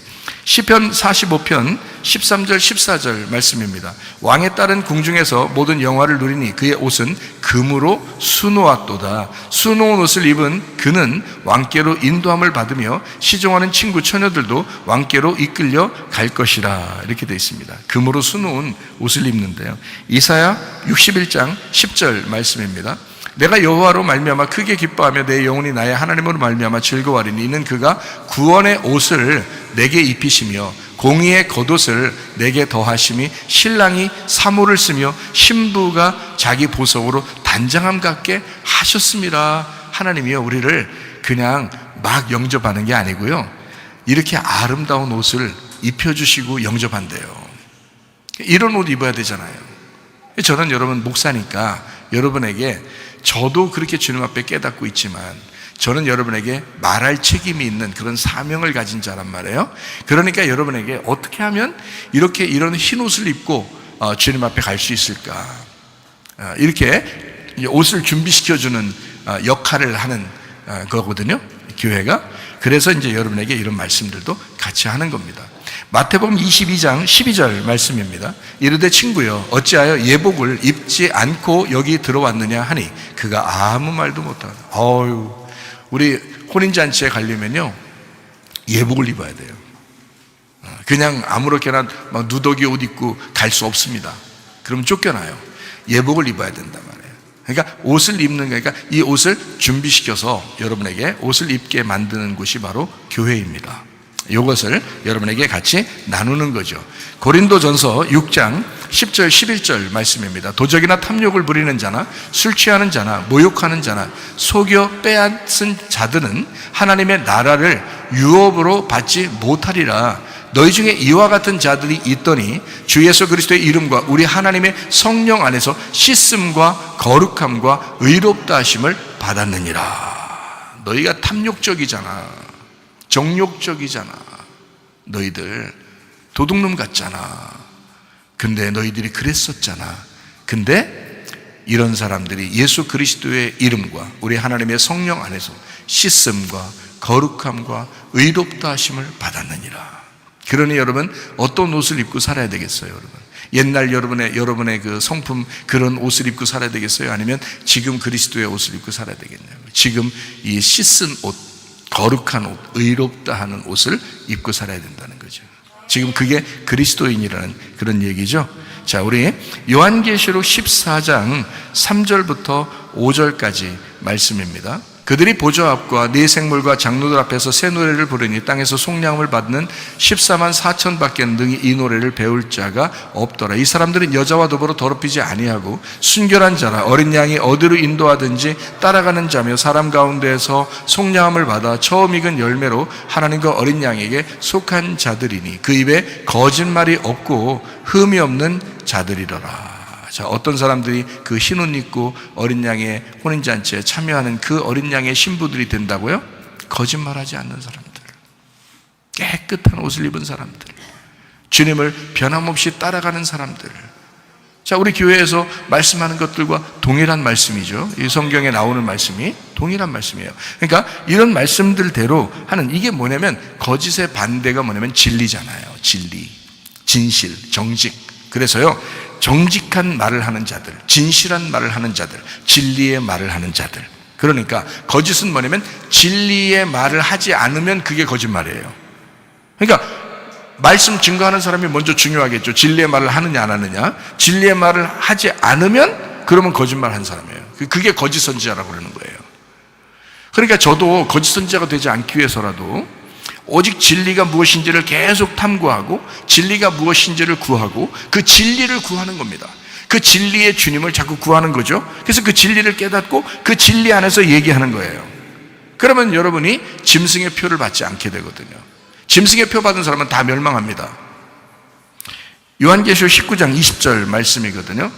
시편 45편 13절 14절 말씀입니다. 왕에 따른 궁중에서 모든 영화를 누리니 그의 옷은 금으로 수놓았도다. 수놓은 옷을 입은 그는 왕께로 인도함을 받으며 시종하는 친구 처녀들도 왕께로 이끌려 갈 것이라, 이렇게 되어 있습니다. 금으로 수놓은 옷을 입는데요. 이사야 61장 10절 말씀입니다. 내가 여호와로 말미암아 크게 기뻐하며 내 영혼이 나의 하나님으로 말미암아 즐거워하리니 이는 그가 구원의 옷을 내게 입히시며 공의의 겉옷을 내게 더하심이 신랑이 사모를 쓰며 신부가 자기 보석으로 단장함 같게 하셨습니다. 하나님이요, 우리를 그냥 막 영접하는 게 아니고요, 이렇게 아름다운 옷을 입혀주시고 영접한대요. 이런 옷 입어야 되잖아요. 저는 여러분 목사니까 여러분에게, 저도 그렇게 주님 앞에 깨닫고 있지만 저는 여러분에게 말할 책임이 있는 그런 사명을 가진 자란 말이에요. 그러니까 여러분에게 어떻게 하면 이렇게 이런 흰 옷을 입고 주님 앞에 갈 수 있을까, 이렇게 옷을 준비시켜주는 역할을 하는 거거든요, 교회가. 그래서 이제 여러분에게 이런 말씀들도 같이 하는 겁니다. 마태복음 22장 12절 말씀입니다. 이르되 친구여 어찌하여 예복을 입지 않고 여기 들어왔느냐 하니 그가 아무 말도 못하다. 우리 혼인잔치에 가려면요, 예복을 입어야 돼요. 그냥 아무렇게나 막 누더기 옷 입고 갈 수 없습니다. 그러면 쫓겨나요. 예복을 입어야 된단 말이에요. 그러니까 옷을 입는 거니까 이 옷을 준비시켜서 여러분에게 옷을 입게 만드는 곳이 바로 교회입니다. 이것을 여러분에게 같이 나누는 거죠. 고린도전서 6장 10절 11절 말씀입니다. 도적이나 탐욕을 부리는 자나 술 취하는 자나 모욕하는 자나 속여 빼앗은 자들은 하나님의 나라를 유업으로 받지 못하리라. 너희 중에 이와 같은 자들이 있더니 주 예수 그리스도의 이름과 우리 하나님의 성령 안에서 씻음과 거룩함과 의롭다 하심을 받았느니라. 너희가 탐욕적이잖아, 정욕적이잖아, 너희들 도둑놈 같잖아. 근데 너희들이 그랬었잖아. 근데 이런 사람들이 예수 그리스도의 이름과 우리 하나님의 성령 안에서 씻음과 거룩함과 의롭다 하심을 받았느니라. 그러니 여러분 어떤 옷을 입고 살아야 되겠어요? 여러분 옛날 여러분의 그 성품, 그런 옷을 입고 살아야 되겠어요? 아니면 지금 그리스도의 옷을 입고 살아야 되겠냐고요? 지금 이 씻은 옷, 거룩한 옷, 의롭다 하는 옷을 입고 살아야 된다는 거죠. 지금 그게 그리스도인이라는 그런 얘기죠. 자, 우리 요한계시록 14장 3절부터 5절까지 말씀입니다. 그들이 보좌 앞과 네 생물과 장로들 앞에서 새 노래를 부르니 땅에서 속량을 받는 14만 4천 밖에 능히 이 노래를 배울 자가 없더라. 이 사람들은 여자와 더불어 더럽히지 아니하고 순결한 자라 어린 양이 어디로 인도하든지 따라가는 자며 사람 가운데에서 속량함을 받아 처음 익은 열매로 하나님과 어린 양에게 속한 자들이니 그 입에 거짓말이 없고 흠이 없는 자들이더라. 자, 어떤 사람들이 그 흰 옷 입고 어린 양의 혼인잔치에 참여하는 그 어린 양의 신부들이 된다고요? 거짓말하지 않는 사람들, 깨끗한 옷을 입은 사람들, 주님을 변함없이 따라가는 사람들. 자, 우리 교회에서 말씀하는 것들과 동일한 말씀이죠. 이 성경에 나오는 말씀이 동일한 말씀이에요. 그러니까 이런 말씀들대로 하는, 이게 뭐냐면 거짓의 반대가 뭐냐면 진리잖아요. 진리, 진실, 정직. 그래서요, 정직한 말을 하는 자들, 진실한 말을 하는 자들, 진리의 말을 하는 자들. 그러니까 거짓은 뭐냐면 진리의 말을 하지 않으면 그게 거짓말이에요. 그러니까 말씀 증거하는 사람이 먼저 중요하겠죠. 진리의 말을 하느냐 안 하느냐. 진리의 말을 하지 않으면 그러면 거짓말한 사람이에요. 그게 거짓 선지자라고 그러는 거예요. 그러니까 저도 거짓 선지자가 되지 않기 위해서라도 오직 진리가 무엇인지를 계속 탐구하고 진리가 무엇인지를 구하고 그 진리를 구하는 겁니다. 그 진리의 주님을 자꾸 구하는 거죠. 그래서 그 진리를 깨닫고 그 진리 안에서 얘기하는 거예요. 그러면 여러분이 짐승의 표를 받지 않게 되거든요. 짐승의 표 받은 사람은 다 멸망합니다. 요한계시록 19장 20절 말씀이거든요.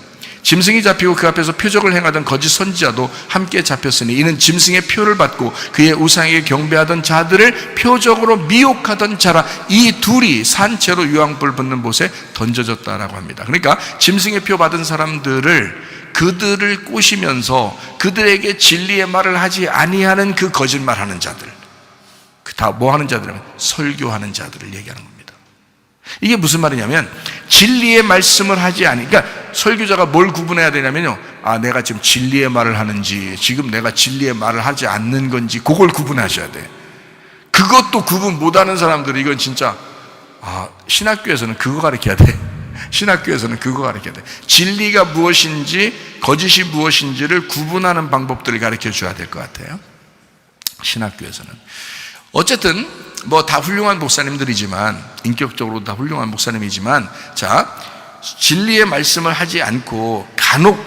짐승이 잡히고 그 앞에서 표적을 행하던 거짓 선지자도 함께 잡혔으니 이는 짐승의 표를 받고 그의 우상에게 경배하던 자들을 표적으로 미혹하던 자라. 이 둘이 산채로 유황불 붙는 못에 던져졌다라고 합니다. 그러니까 짐승의 표 받은 사람들을 그들을 꼬시면서 그들에게 진리의 말을 하지 아니하는 그 거짓말하는 자들, 다 뭐 하는 자들이냐면 설교하는 자들을 얘기하는 겁니다. 이게 무슨 말이냐면 진리의 말씀을 하지 않으니, 그러니까 설교자가 뭘 구분해야 되냐면요, 내가 지금 진리의 말을 하는지 지금 내가 진리의 말을 하지 않는 건지 그걸 구분하셔야 돼. 그것도 구분 못하는 사람들이, 이건 진짜 신학교에서는 그거 가르쳐야 돼. 신학교에서는 그거 가르쳐야 돼. 진리가 무엇인지 거짓이 무엇인지를 구분하는 방법들을 가르쳐 줘야 될 것 같아요, 신학교에서는. 어쨌든 뭐 다 훌륭한 목사님들이지만, 인격적으로 다 훌륭한 목사님이지만, 자, 진리의 말씀을 하지 않고 간혹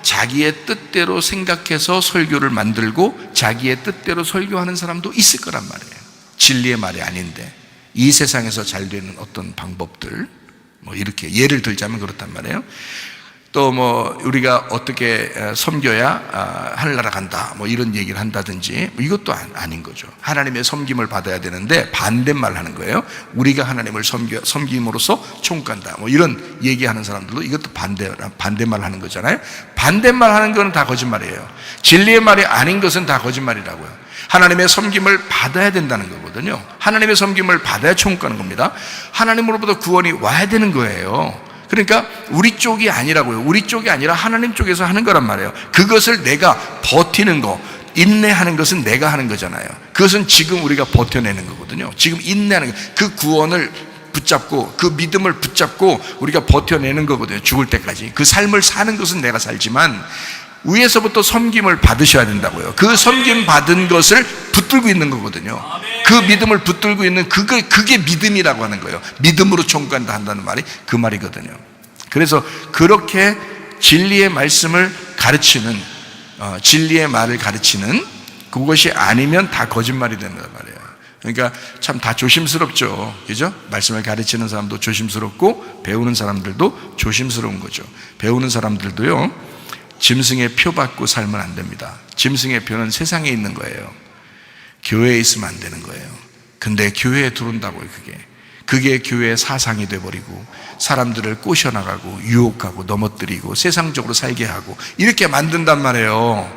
자기의 뜻대로 생각해서 설교를 만들고 자기의 뜻대로 설교하는 사람도 있을 거란 말이에요. 진리의 말이 아닌데 이 세상에서 잘 되는 어떤 방법들, 뭐 이렇게 예를 들자면 그렇단 말이에요. 또 뭐 우리가 어떻게 섬겨야 하늘나라 간다, 뭐 이런 얘기를 한다든지, 이것도 아닌 거죠. 하나님의 섬김을 받아야 되는데 반대말 하는 거예요. 우리가 하나님을 섬김으로써 천국 간다, 뭐 이런 얘기하는 사람들도 이것도 반대말 하는 거잖아요. 반대말 하는 거는 다 거짓말이에요. 진리의 말이 아닌 것은 다 거짓말이라고요. 하나님의 섬김을 받아야 된다는 거거든요. 하나님의 섬김을 받아야 천국 가는 겁니다. 하나님으로부터 구원이 와야 되는 거예요. 그러니까 우리 쪽이 아니라고요. 우리 쪽이 아니라 하나님 쪽에서 하는 거란 말이에요. 그것을 내가 버티는 거, 인내하는 것은 내가 하는 거잖아요. 그것은 지금 우리가 버텨내는 거거든요. 지금 인내하는 거, 그 구원을 붙잡고 그 믿음을 붙잡고 우리가 버텨내는 거거든요. 죽을 때까지. 그 삶을 사는 것은 내가 살지만 위에서부터 섬김을 받으셔야 된다고요. 그 섬김 받은 것을 붙들고 있는 거거든요. 그 믿음을 붙들고 있는 그게 믿음이라고 하는 거예요. 믿음으로 천국 간다 한다는 말이 그 말이거든요. 그래서 그렇게 진리의 말씀을 가르치는, 진리의 말을 가르치는 그것이 아니면 다 거짓말이 된단 말이에요. 그러니까 참 다 조심스럽죠, 그죠? 말씀을 가르치는 사람도 조심스럽고 배우는 사람들도 조심스러운 거죠. 배우는 사람들도요, 짐승의 표 받고 살면 안 됩니다. 짐승의 표는 세상에 있는 거예요. 교회에 있으면 안 되는 거예요. 근데 교회에 들어온다고요. 그게 교회의 사상이 돼버리고 사람들을 꼬셔나가고 유혹하고 넘어뜨리고 세상적으로 살게 하고 이렇게 만든단 말이에요.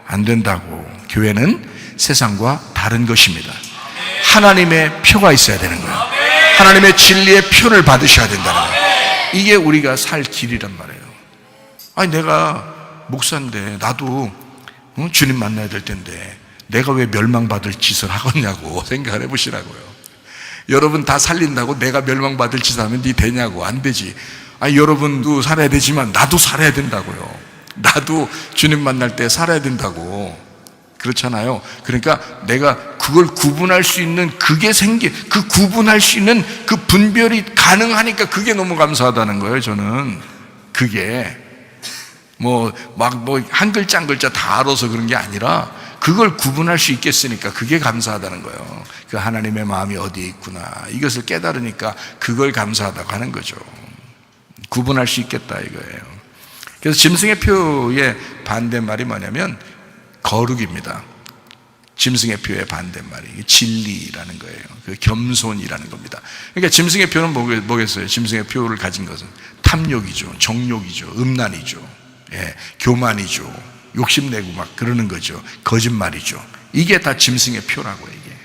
안 된다고. 교회는 세상과 다른 것입니다. 하나님의 표가 있어야 되는 거예요. 하나님의 진리의 표를 받으셔야 된다는 거예요. 이게 우리가 살 길이란 말이에요. 내가 목사인데 나도 주님 만나야 될 텐데 내가 왜 멸망받을 짓을 하겠냐고 생각을 해보시라고요. 여러분 다 살린다고 내가 멸망받을 짓을 하면 네 되냐고. 안 되지. 여러분도 살아야 되지만 나도 살아야 된다고요. 나도 주님 만날 때 살아야 된다고. 그렇잖아요. 그러니까 내가 그걸 구분할 수 있는 그 구분할 수 있는 그 분별이 가능하니까 그게 너무 감사하다는 거예요. 저는 그게 한 글자 한 글자 다 알아서 그런 게 아니라 그걸 구분할 수 있겠으니까 그게 감사하다는 거예요. 그 하나님의 마음이 어디에 있구나, 이것을 깨달으니까 그걸 감사하다고 하는 거죠. 구분할 수 있겠다 이거예요. 그래서 짐승의 표의 반대말이 뭐냐면 거룩입니다. 짐승의 표의 반대말이 진리라는 거예요. 그 겸손이라는 겁니다. 그러니까 짐승의 표는 뭐겠어요? 짐승의 표를 가진 것은 탐욕이죠, 정욕이죠, 음란이죠, 교만이죠, 욕심내고 막 그러는 거죠. 거짓말이죠. 이게 다 짐승의 표라고. 이게.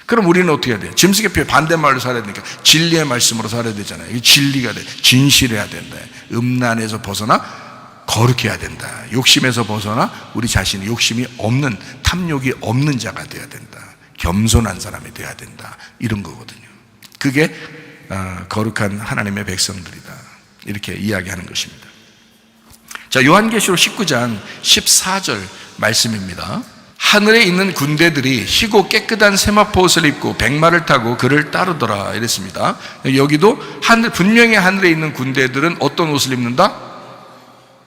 그럼 우리는 어떻게 해야 돼요? 짐승의 표의 반대말로 살아야 되니까 진리의 말씀으로 살아야 되잖아요. 이게 진리가 돼. 진실해야 된다. 음란에서 벗어나 거룩해야 된다. 욕심에서 벗어나 우리 자신이 욕심이 없는, 탐욕이 없는 자가 되어야 된다. 겸손한 사람이 되어야 된다. 이런 거거든요. 그게 거룩한 하나님의 백성들이다. 이렇게 이야기하는 것입니다. 자, 요한계시록 19장 14절 말씀입니다. 하늘에 있는 군대들이 희고 깨끗한 세마포 옷을 입고 백마를 타고 그를 따르더라 이랬습니다. 여기도 분명히 하늘에 있는 군대들은 어떤 옷을 입는다?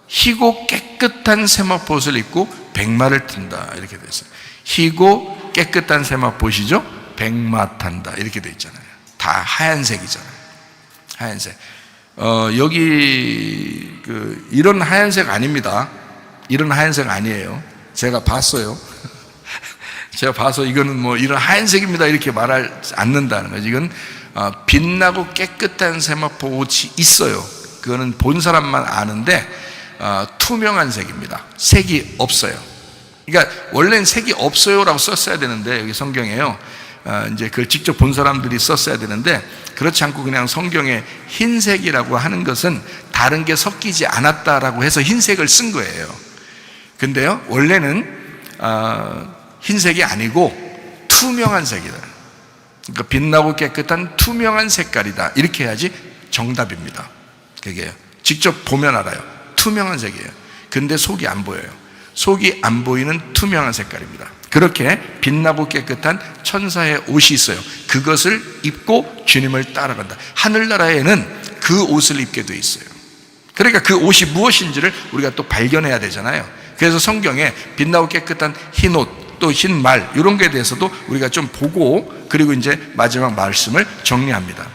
희고 깨끗한 세마포 옷을 입고 백마를 탄다 이렇게 되어 있어요. 희고 깨끗한 세마포시죠, 백마 탄다 이렇게 되어 있잖아요. 다 하얀색이잖아요. 하얀색. 여기 이런 하얀색 아닙니다. 이런 하얀색 아니에요. 제가 봤어요. 제가 봐서 이거는 이런 하얀색입니다 이렇게 말하지 않는다는 거죠. 이건 빛나고 깨끗한 세마포 옷이 있어요. 그거는 본 사람만 아는데 투명한 색입니다. 색이 없어요. 그러니까 원래는 색이 없어요라고 썼어야 되는데 여기 성경에요. 이제 그걸 직접 본 사람들이 썼어야 되는데 그렇지 않고 그냥 성경에 흰색이라고 하는 것은 다른 게 섞이지 않았다라고 해서 흰색을 쓴 거예요. 근데요, 원래는 흰색이 아니고 투명한 색이다. 그러니까 빛나고 깨끗한 투명한 색깔이다. 이렇게 해야지 정답입니다. 그게 직접 보면 알아요. 투명한 색이에요. 근데 속이 안 보여요. 속이 안 보이는 투명한 색깔입니다. 그렇게 빛나고 깨끗한 천사의 옷이 있어요. 그것을 입고 주님을 따라간다. 하늘나라에는 그 옷을 입게 돼 있어요. 그러니까 그 옷이 무엇인지를 우리가 또 발견해야 되잖아요. 그래서 성경에 빛나고 깨끗한 흰 옷, 또 흰 말, 이런 거에 대해서도 우리가 좀 보고, 그리고 이제 마지막 말씀을 정리합니다.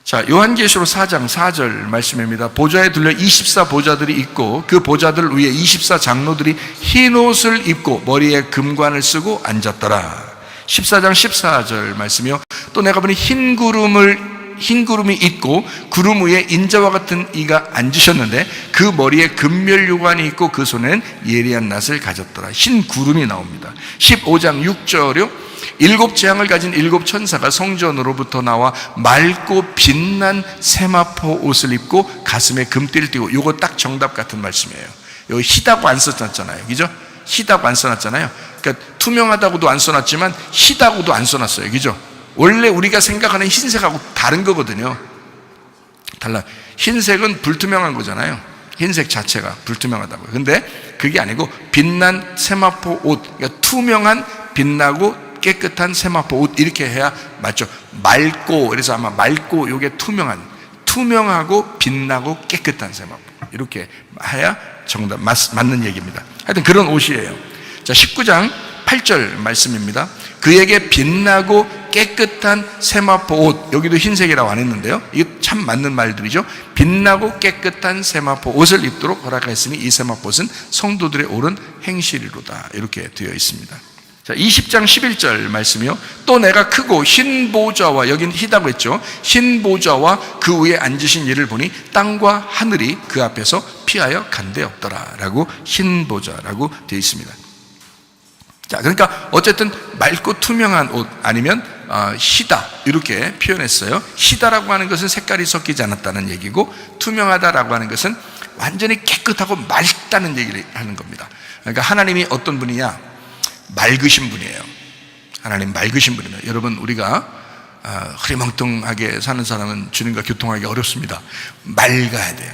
자, 요한계시록 4장 4절 말씀입니다. 보좌에 들려 24보좌들이 있고 그 보좌들 위에 24장로들이 흰 옷을 입고 머리에 금관을 쓰고 앉았더라. 14장 14절 말씀이요. 또 내가 보니 흰 구름이 있고 구름 위에 인자와 같은 이가 앉으셨는데 그 머리에 금멸유관이 있고 그 손에는 예리한 낫을 가졌더라. 흰 구름이 나옵니다. 15장 6절이요. 7 재앙을 가진 7 천사가 성전으로부터 나와 맑고 빛난 세마포 옷을 입고 가슴에 금띠를 띠고, 요거 딱 정답 같은 말씀이에요. 여기 희다고 안 써놨잖아요. 그죠? 희다고 안 써놨잖아요. 그러니까 투명하다고도 안 써놨지만 희다고도 안 써놨어요. 그죠? 원래 우리가 생각하는 흰색하고 다른 거거든요. 달라. 흰색은 불투명한 거잖아요. 흰색 자체가 불투명하다고요. 근데 그게 아니고 빛난 세마포 옷, 그러니까 투명한 빛나고 깨끗한 세마포 옷, 이렇게 해야 맞죠. 맑고, 그래서 아마 맑고 요게 투명하고 빛나고 깨끗한 세마포, 이렇게 해야 정답 맞는 얘기입니다. 하여튼 그런 옷이에요. 자, 19장 8절 말씀입니다. 그에게 빛나고 깨끗한 세마포 옷, 여기도 흰색이라고 안 했는데요, 이게 참 맞는 말들이죠. 빛나고 깨끗한 세마포 옷을 입도록 허락하였으니 이 세마포 옷은 성도들의 옳은 행실이로다. 이렇게 되어 있습니다. 자, 20장 11절 말씀이요. 또 내가 크고 흰 보좌와, 여긴 희다고 했죠. 흰 보좌와 그 위에 앉으신 이를 보니 땅과 하늘이 그 앞에서 피하여 간데없더라 라고, 흰 보좌라고 되어 있습니다. 자, 그러니까 어쨌든 맑고 투명한 옷 아니면 희다, 이렇게 표현했어요. 희다라고 하는 것은 색깔이 섞이지 않았다는 얘기고, 투명하다라고 하는 것은 완전히 깨끗하고 맑다는 얘기를 하는 겁니다. 그러니까 하나님이 어떤 분이냐? 맑으신 분이에요. 하나님 맑으신 분이에요. 여러분, 우리가 흐리멍텅하게 사는 사람은 주님과 교통하기 어렵습니다. 맑아야 돼요.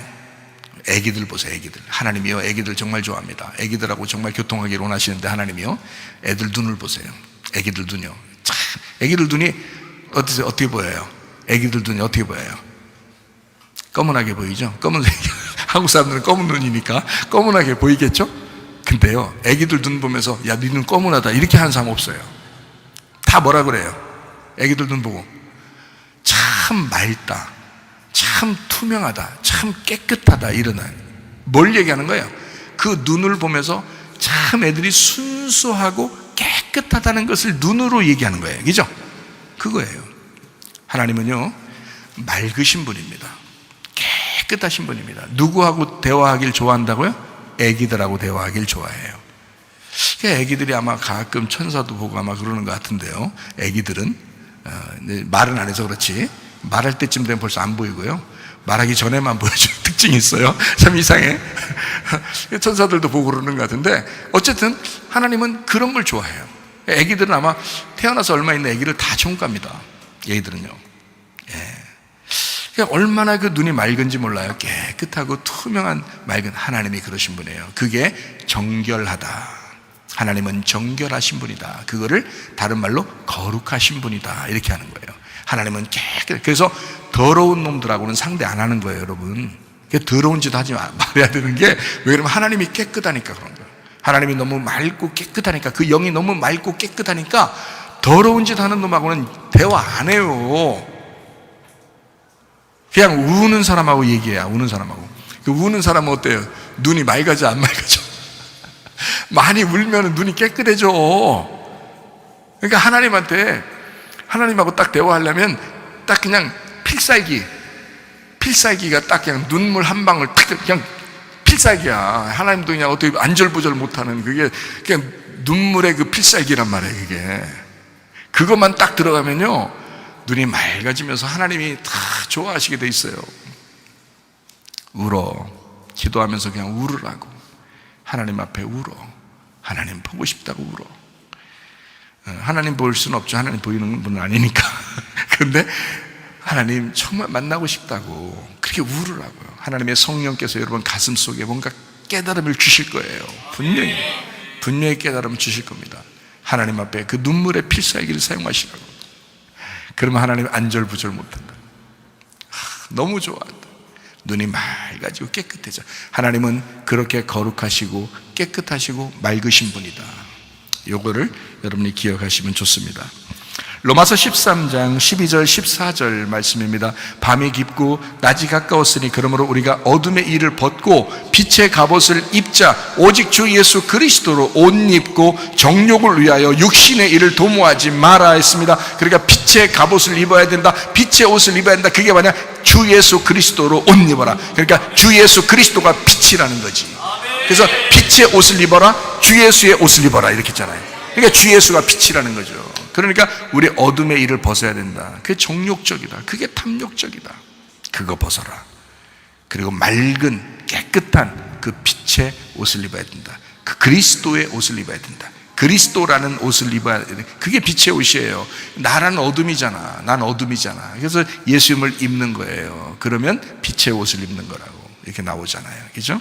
애기들 보세요. 애기들. 하나님이요, 애기들 정말 좋아합니다. 애기들하고 정말 교통하기를 원하시는데 하나님이요, 애들 눈을 보세요. 애기들 눈이요. 참, 애기들 눈이 어떻게 보여요? 애기들 눈이 어떻게 보여요? 검은하게 보이죠? 검은색. 한국 사람들은 검은 눈이니까 검은하게 보이겠죠? 근데요, 애기들 눈 보면서 야, 네 눈 검은하다 이렇게 하는 사람 없어요. 다 뭐라 그래요? 애기들 눈 보고 참 맑다, 참 투명하다, 참 깨끗하다, 이러는, 뭘 얘기하는 거예요? 그 눈을 보면서 참 애들이 순수하고 깨끗하다는 것을 눈으로 얘기하는 거예요. 그죠? 그거예요. 하나님은요, 맑으신 분입니다. 깨끗하신 분입니다. 누구하고 대화하길 좋아한다고요? 애기들하고 대화하길 좋아해요. 애기들이 아마 가끔 천사도 보고 아마 그러는 것 같은데요. 애기들은 말은 안 해서 그렇지 말할 때쯤 되면 벌써 안 보이고요, 말하기 전에만 보여주는 특징이 있어요. 참 이상해. 천사들도 보고 그러는 것 같은데, 어쨌든 하나님은 그런 걸 좋아해요. 애기들은 아마 태어나서 얼마 있는 애기를 다 총갑니다. 애기들은요. 얼마나 그 눈이 맑은지 몰라요. 깨끗하고 투명한 맑은, 하나님이 그러신 분이에요. 그게 정결하다. 하나님은 정결하신 분이다. 그거를 다른 말로 거룩하신 분이다, 이렇게 하는 거예요. 하나님은 깨끗. 그래서 더러운 놈들하고는 상대 안 하는 거예요, 여러분. 더러운 짓 하지 말아야 되는 게, 왜 그러면 하나님이 깨끗하니까 그런 거예요. 하나님이 너무 맑고 깨끗하니까, 그 영이 너무 맑고 깨끗하니까 더러운 짓 하는 놈하고는 대화 안 해요. 그냥 우는 사람하고 얘기해야. 우는 사람하고. 그 우는 사람은 어때요? 눈이 맑아져, 안 맑아져? 많이 울면 눈이 깨끗해져. 그러니까 하나님하고 딱 대화하려면 딱 그냥 필살기가 딱 그냥 눈물 한 방울 딱 그냥 필살기야. 하나님도 그냥 어떻게 안절부절 못하는 그게 그냥 눈물의 그 필살기란 말이에요. 그게 그것만 딱 들어가면요 눈이 맑아지면서 하나님이 다 좋아하시게 돼 있어요. 울어. 기도하면서 그냥 울으라고. 하나님 앞에 울어. 하나님 보고 싶다고 울어. 하나님 볼 수는 없죠. 하나님 보이는 분은 아니니까. 그런데 하나님 정말 만나고 싶다고 그렇게 울으라고요. 하나님의 성령께서 여러분 가슴 속에 뭔가 깨달음을 주실 거예요. 분명히 깨달음을 주실 겁니다. 하나님 앞에 그 눈물의 필살기를 사용하시라고. 그러면 하나님 안절부절 못한다. 너무 좋아한다. 눈이 맑아지고 깨끗해져. 하나님은 그렇게 거룩하시고 깨끗하시고 맑으신 분이다. 요거를 여러분이 기억하시면 좋습니다. 로마서 13장 12절 14절 말씀입니다. 밤이 깊고 낮이 가까웠으니 그러므로 우리가 어둠의 일을 벗고 빛의 갑옷을 입자. 오직 주 예수 그리스도로 옷 입고 정욕을 위하여 육신의 일을 도모하지 마라 했습니다. 그러니까 빛의 갑옷을 입어야 된다. 빛의 옷을 입어야 된다. 그게 뭐냐? 주 예수 그리스도로 옷 입어라. 그러니까 주 예수 그리스도가 빛이라는 거지. 그래서 빛의 옷을 입어라. 주 예수의 옷을 입어라 이렇게 했잖아요. 그러니까 주 예수가 빛이라는 거죠. 그러니까 우리 어둠의 일을 벗어야 된다. 그게 정욕적이다. 그게 탐욕적이다. 그거 벗어라. 그리고 맑은 깨끗한 그 빛의 옷을 입어야 된다. 그 그리스도의 옷을 입어야 된다. 그리스도라는 옷을 입어야 된다. 그게 빛의 옷이에요. 나란 어둠이잖아. 난 어둠이잖아. 그래서 예수님을 입는 거예요. 그러면 빛의 옷을 입는 거라고 이렇게 나오잖아요. 그죠?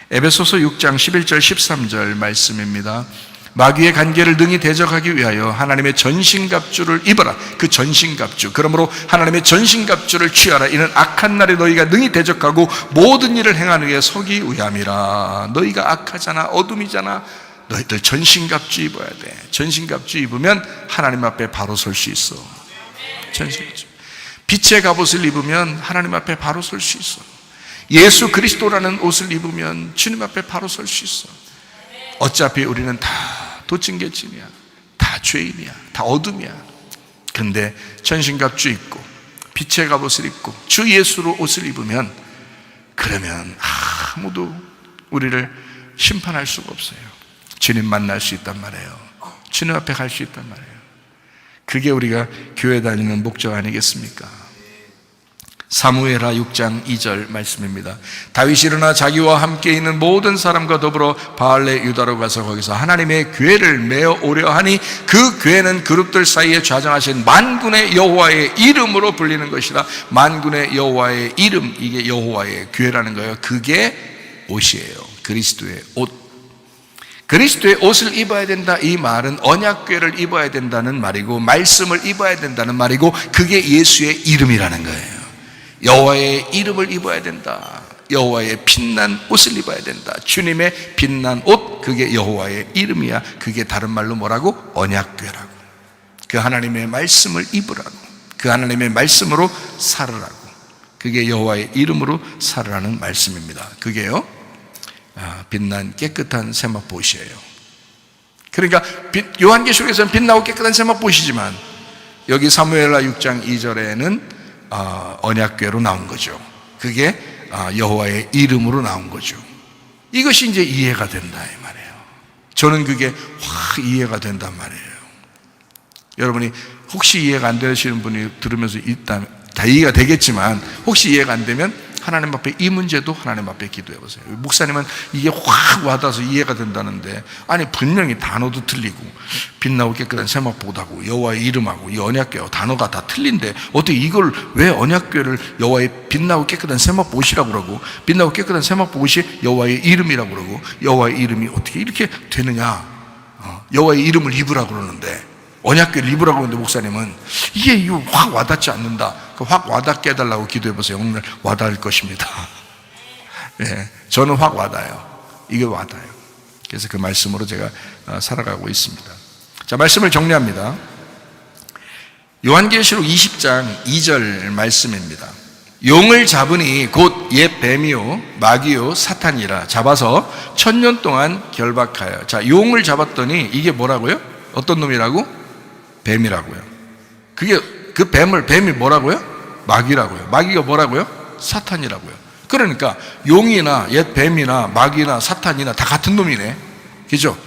에베소서 6장 11절 13절 말씀입니다. 마귀의 관계를 능히 대적하기 위하여 하나님의 전신갑주를 입어라. 그 전신갑주. 그러므로 하나님의 전신갑주를 취하라. 이는 악한 날에 너희가 능히 대적하고 모든 일을 행하는 위에 서기 위함이라. 너희가 악하잖아. 어둠이잖아. 너희들 전신갑주 입어야 돼. 전신갑주 입으면 하나님 앞에 바로 설 수 있어. 전신갑주. 빛의 갑옷을 입으면 하나님 앞에 바로 설 수 있어. 예수 그리스도라는 옷을 입으면 주님 앞에 바로 설 수 있어. 어차피 우리는 다 도찐개찐이야. 다 죄인이야. 다 어둠이야. 근데 전신갑주 입고 빛의 갑옷을 입고 주 예수로 옷을 입으면 그러면 아무도 우리를 심판할 수가 없어요. 주님 만날 수 있단 말이에요. 주님 앞에 갈 수 있단 말이에요. 그게 우리가 교회 다니는 목적 아니겠습니까? 사무엘하 6장 2절 말씀입니다. 다윗이 일어나 자기와 함께 있는 모든 사람과 더불어 바알레 유다로 가서 거기서 하나님의 교회를 메어 오려 하니 그 교회는 그룹들 사이에 좌정하신 만군의 여호와의 이름으로 불리는 것이라. 만군의 여호와의 이름, 이게 여호와의 교회라는 거예요. 그게 옷이에요. 그리스도의 옷. 그리스도의 옷을 입어야 된다. 이 말은 언약궤를 입어야 된다는 말이고 말씀을 입어야 된다는 말이고 그게 예수의 이름이라는 거예요. 여호와의 이름을 입어야 된다. 여호와의 빛난 옷을 입어야 된다. 주님의 빛난 옷, 그게 여호와의 이름이야. 그게 다른 말로 뭐라고? 언약궤라고. 그 하나님의 말씀을 입으라고. 그 하나님의 말씀으로 살으라고. 그게 여호와의 이름으로 살으라는 말씀입니다. 그게요 빛난 깨끗한 세마포옷이에요. 그러니까 요한계시록에서는 빛나고 깨끗한 세마포옷이지만 여기 사무엘하 6장 2절에는 언약궤로 나온 거죠. 그게 여호와의 이름으로 나온 거죠. 이것이 이제 이해가 된다 이 말이에요. 저는 그게 확 이해가 된단 말이에요. 여러분이 혹시 이해가 안 되시는 분이 들으면서 일단 다 이해가 되겠지만 혹시 이해가 안 되면 하나님 앞에 이 문제도 하나님 앞에 기도해 보세요. 목사님은 이게 확 와닿아서 이해가 된다는데 아니 분명히 단어도 틀리고 빛나고 깨끗한 세마포옷하고 여호와의 이름하고 이 언약궤하고 단어가 다 틀린데 어떻게 이걸 왜 언약궤를 여호와의 빛나고 깨끗한 세마포옷이라고 그러고 빛나고 깨끗한 세마포옷이 여호와의 이름이라고 그러고 여호와의 이름이 어떻게 이렇게 되느냐. 여호와의 이름을 입으라고 그러는데 언약궤를 입으라고 하는데 목사님은 이게 확 와닿지 않는다. 확 와닿게 해달라고 기도해 보세요. 오늘 와닿을 것입니다. 네, 저는 확 와닿아요. 이게 와닿아요. 그래서 그 말씀으로 제가 살아가고 있습니다. 자, 말씀을 정리합니다. 요한계시록 20장 2절 말씀입니다. 용을 잡으니 곧 옛 뱀이요 마귀요 사탄이라 잡아서 1000년 동안 결박하여. 자, 용을 잡았더니 이게 뭐라고요? 어떤 놈이라고? 뱀이라고요. 그게 그 뱀이 뭐라고요? 마귀라고요. 마귀가 뭐라고요? 사탄이라고요. 그 그러니까 용이나 옛 뱀이나 마귀나 사탄이나 다 같은 놈이네. 그죠?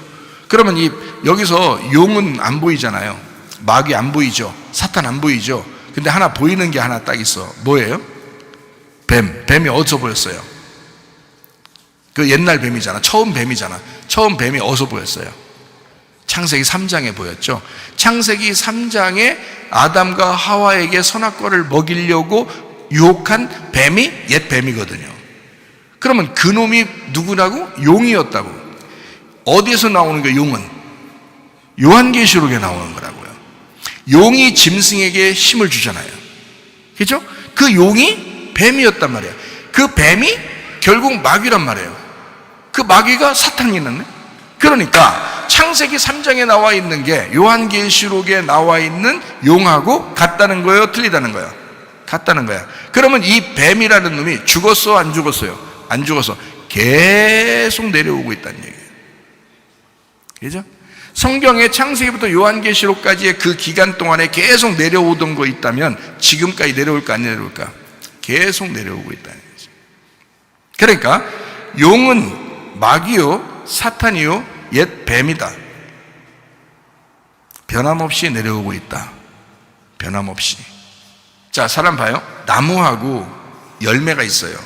그러면 여기서 용은 안 보이잖아요. 마귀 안 보이죠. 사탄 안 보이죠. 근데 하나 보이는 게 하나 딱 있어. 뭐예요? 뱀이 어디서 보였어요? 그 옛날 뱀이잖아. 처음 뱀이잖아. 처음 뱀이 어디서 보였어요? 창세기 3장에 보였죠. 창세기 3장에 아담과 하와에게 선악과를 먹이려고 유혹한 뱀이 옛 뱀이거든요. 그러면 그 놈이 누구라고? 용이었다고. 어디에서 나오는 거예요? 용은 요한계시록에 나오는 거라고요. 용이 짐승에게 힘을 주잖아요. 그죠? 그 용이 뱀이었단 말이에요. 그 뱀이 결국 마귀란 말이에요. 그 마귀가 사탄이었네. 그러니까 창세기 3장에 나와 있는 게 요한계시록에 나와 있는 용하고 같다는 거예요? 틀리다는 거예요? 같다는 거야. 그러면 이 뱀이라는 놈이 죽었어? 안 죽었어요? 안 죽었어. 계속 내려오고 있다는 얘기예요. 그죠? 성경에 창세기부터 요한계시록까지의 그 기간 동안에 계속 내려오던 거 있다면 지금까지 내려올까 안 내려올까? 계속 내려오고 있다는 거죠. 그러니까 용은 마귀요 사탄이요 옛 뱀이다. 변함없이 내려오고 있다. 변함없이. 자, 사람 봐요. 나무하고 열매가 있어요.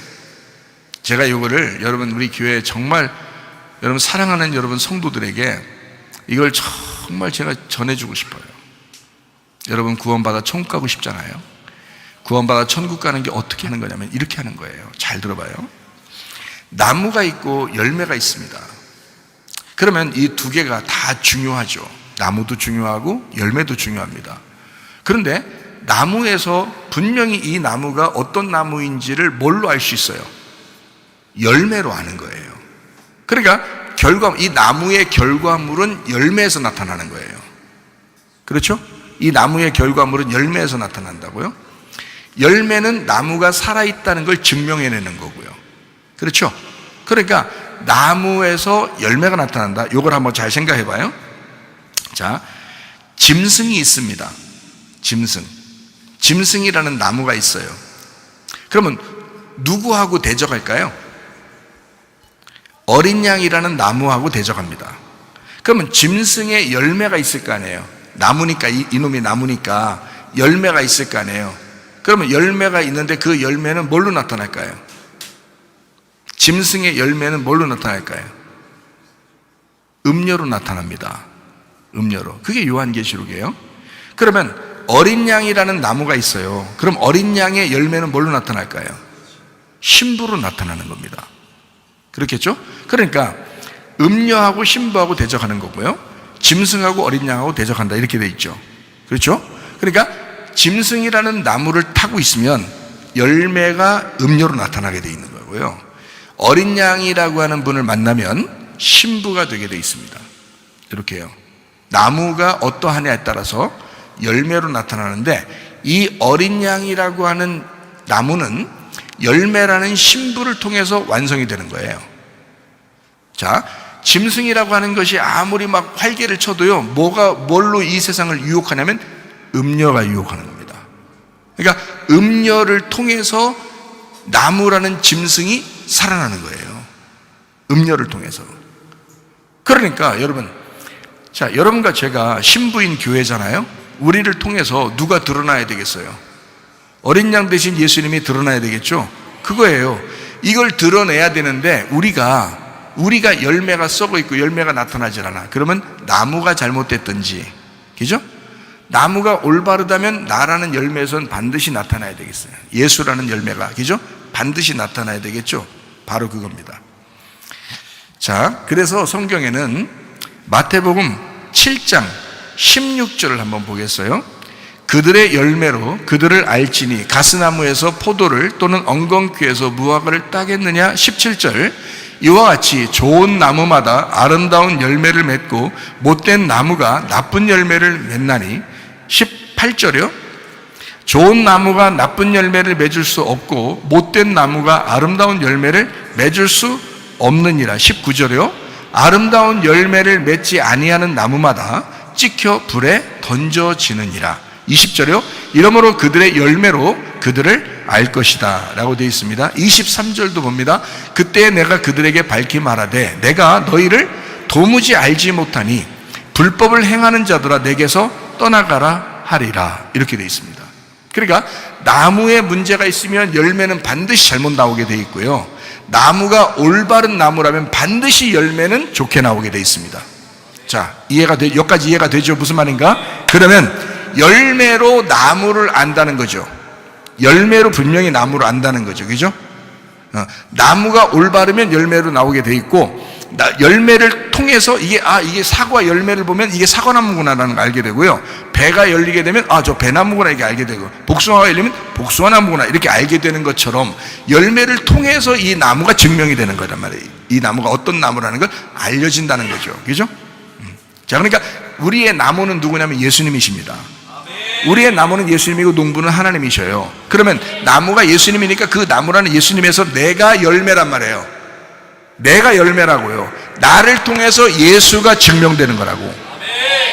제가 이거를 여러분 우리 교회에 정말 여러분 사랑하는 여러분 성도들에게 이걸 정말 제가 전해주고 싶어요. 여러분 구원받아 천국 가고 싶잖아요. 구원받아 천국 가는 게 어떻게 하는 거냐면 이렇게 하는 거예요. 잘 들어봐요. 나무가 있고 열매가 있습니다. 그러면 이 두 개가 다 중요하죠. 나무도 중요하고 열매도 중요합니다. 그런데 나무에서 분명히 이 나무가 어떤 나무인지를 뭘로 알 수 있어요? 열매로 아는 거예요. 그러니까 이 나무의 결과물은 열매에서 나타나는 거예요. 그렇죠? 이 나무의 결과물은 열매에서 나타난다고요? 열매는 나무가 살아있다는 걸 증명해내는 거고요. 그렇죠? 그러니까 나무에서 열매가 나타난다. 이걸 한번 잘 생각해 봐요. 자, 짐승이 있습니다. 짐승이라는 나무가 있어요. 그러면 누구하고 대적할까요? 어린 양이라는 나무하고 대적합니다. 그러면 짐승의 열매가 있을 거 아니에요. 나무니까 이놈이 나무니까 열매가 있을 거 아니에요. 그러면 열매가 있는데 그 열매는 뭘로 나타날까요? 짐승의 열매는 뭘로 나타날까요? 음료로 나타납니다. 음료로. 그게 요한계시록이에요. 그러면 어린 양이라는 나무가 있어요. 그럼 어린 양의 열매는 뭘로 나타날까요? 신부로 나타나는 겁니다. 그렇겠죠? 그러니까 음녀하고 신부하고 대적하는 거고요. 짐승하고 어린 양하고 대적한다 이렇게 돼 있죠. 그렇죠? 그러니까 짐승이라는 나무를 타고 있으면 열매가 음료로 나타나게 돼 있는 거고요. 어린 양이라고 하는 분을 만나면 신부가 되게 돼 있습니다. 이렇게요. 나무가 어떠하냐에 따라서 열매로 나타나는데 이 어린 양이라고 하는 나무는 열매라는 신부를 통해서 완성이 되는 거예요. 자, 짐승이라고 하는 것이 아무리 막 활개를 쳐도요, 뭘로 이 세상을 유혹하냐면 음녀가 유혹하는 겁니다. 그러니까 음녀를 통해서 나무라는 짐승이 살아나는 거예요. 음녀를 통해서. 그러니까 여러분, 자, 여러분과 제가 신부인 교회잖아요. 우리를 통해서 누가 드러나야 되겠어요? 어린 양 대신 예수님이 드러나야 되겠죠? 그거예요. 이걸 드러내야 되는데 우리가 열매가 썩어 있고 열매가 나타나질 않아. 그러면 나무가 잘못됐든지, 그죠? 나무가 올바르다면 나라는 열매에선 반드시 나타나야 되겠어요. 예수라는 열매가, 그죠? 반드시 나타나야 되겠죠? 바로 그겁니다. 자, 그래서 성경에는 마태복음 7장 16절을 한번 보겠어요. 그들의 열매로 그들을 알지니 가스나무에서 포도를 또는 엉겅퀴에서 무화과를 따겠느냐. 17절 이와 같이 좋은 나무마다 아름다운 열매를 맺고 못된 나무가 나쁜 열매를 맺나니. 18절이요. 좋은 나무가 나쁜 열매를 맺을 수 없고 못된 나무가 아름다운 열매를 맺을 수 없느니라. 19절이요. 아름다운 열매를 맺지 아니하는 나무마다 찍혀 불에 던져지느니라. 20절이요. 이러므로 그들의 열매로 그들을 알 것이다 라고 되어 있습니다. 23절도 봅니다. 그때 내가 그들에게 밝히 말하되 내가 너희를 도무지 알지 못하니 불법을 행하는 자들아 내게서 떠나가라 하리라, 이렇게 되어 있습니다. 그러니까 나무에 문제가 있으면 열매는 반드시 잘못 나오게 되어 있고요, 나무가 올바른 나무라면 반드시 열매는 좋게 나오게 되어 있습니다. 자, 여기까지 이해가 되죠? 무슨 말인가? 그러면 열매로 나무를 안다는 거죠. 열매로 분명히 나무를 안다는 거죠. 그죠? 나무가 올바르면 열매로 나오게 돼 있고, 열매를 통해서 이게 사과 열매를 보면 이게 사과나무구나라는 걸 알게 되고요, 배가 열리게 되면 저 배나무구나 이렇게 알게 되고, 복숭아가 열리면 복숭아나무구나 이렇게 알게 되는 것처럼 열매를 통해서 이 나무가 증명이 되는 거란 말이에요. 이 나무가 어떤 나무라는 걸 알려진다는 거죠. 그죠? 자, 그러니까 우리의 나무는 누구냐면 예수님이십니다. 우리의 나무는 예수님이고 농부는 하나님이셔요. 그러면 나무가 예수님이니까 그 나무라는 예수님에서 내가 열매란 말이에요. 내가 열매라고요. 나를 통해서 예수가 증명되는 거라고.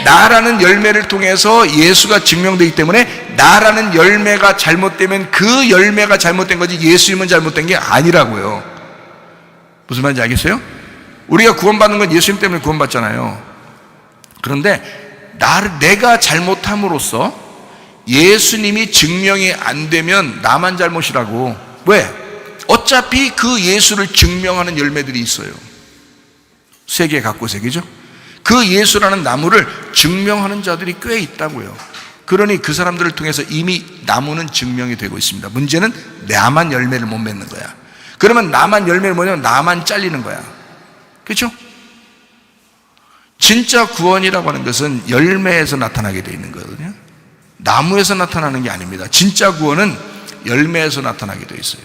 나라는 열매를 통해서 예수가 증명되기 때문에 나라는 열매가 잘못되면 그 열매가 잘못된 거지 예수님은 잘못된 게 아니라고요. 무슨 말인지 알겠어요? 우리가 구원받는 건 예수님 때문에 구원받잖아요. 그런데 내가 잘못함으로써 예수님이 증명이 안 되면 나만 잘못이라고. 왜? 어차피 그 예수를 증명하는 열매들이 있어요. 세계 각곳에. 그죠? 그 예수라는 나무를 증명하는 자들이 꽤 있다고요. 그러니 그 사람들을 통해서 이미 나무는 증명이 되고 있습니다. 문제는 나만 열매를 못 맺는 거야. 그러면 나만 열매를 못 맺으면 나만 잘리는 거야. 그렇죠? 진짜 구원이라고 하는 것은 열매에서 나타나게 되어 있는 거거든요. 나무에서 나타나는 게 아닙니다. 진짜 구원은 열매에서 나타나게 되어 있어요.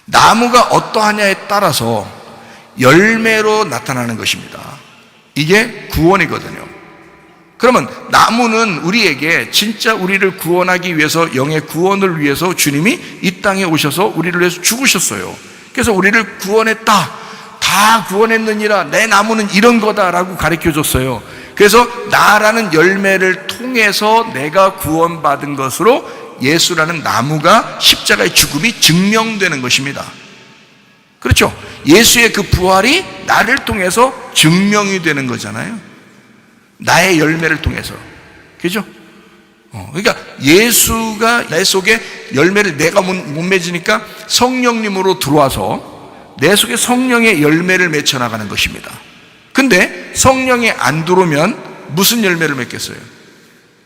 나무가 어떠하냐에 따라서 열매로 나타나는 것입니다. 이게 구원이거든요. 그러면 나무는 우리에게 진짜 우리를 구원하기 위해서, 영의 구원을 위해서 주님이 이 땅에 오셔서 우리를 위해서 죽으셨어요. 그래서 우리를 구원했다, 다 구원했느니라, 내 나무는 이런 거다라고 가르쳐 줬어요. 그래서 나라는 열매를 통해서 내가 구원받은 것으로 예수라는 나무가 십자가의 죽음이 증명되는 것입니다. 그렇죠? 예수의 그 부활이 나를 통해서 증명이 되는 거잖아요. 나의 열매를 통해서. 그죠? 그러니까 예수가 내 속에 열매를 내가 못 맺으니까 성령님으로 들어와서 내 속에 성령의 열매를 맺혀 나가는 것입니다. 근데 성령이 안 들어오면 무슨 열매를 맺겠어요?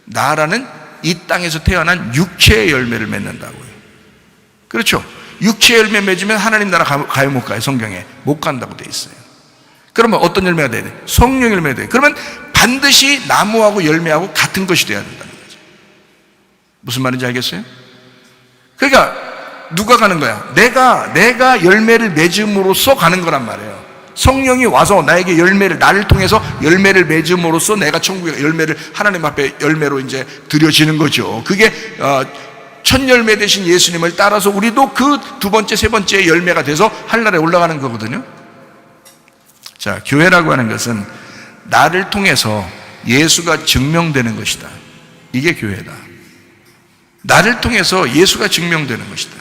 나라는 이 땅에서 태어난 육체의 열매를 맺는다고요. 그렇죠? 육체의 열매 맺으면 하나님 나라 가요 못 가요? 성경에 못 간다고 돼 있어요. 그러면 어떤 열매가 돼야 돼? 성령 열매가 돼요. 그러면 반드시 나무하고 열매하고 같은 것이 돼야 된다는 거죠. 무슨 말인지 알겠어요? 그러니까 누가 가는 거야? 내가 열매를 맺음으로써 가는 거란 말이에요. 성령이 와서 나에게 나를 통해서 열매를 맺음으로써 내가 천국의 열매를 하나님 앞에 열매로 이제 드려지는 거죠. 그게 첫 열매 되신 예수님을 따라서 우리도 그 두 번째, 세 번째 열매가 돼서 하늘나라에 올라가는 거거든요. 자, 교회라고 하는 것은 나를 통해서 예수가 증명되는 것이다. 이게 교회다. 나를 통해서 예수가 증명되는 것이다.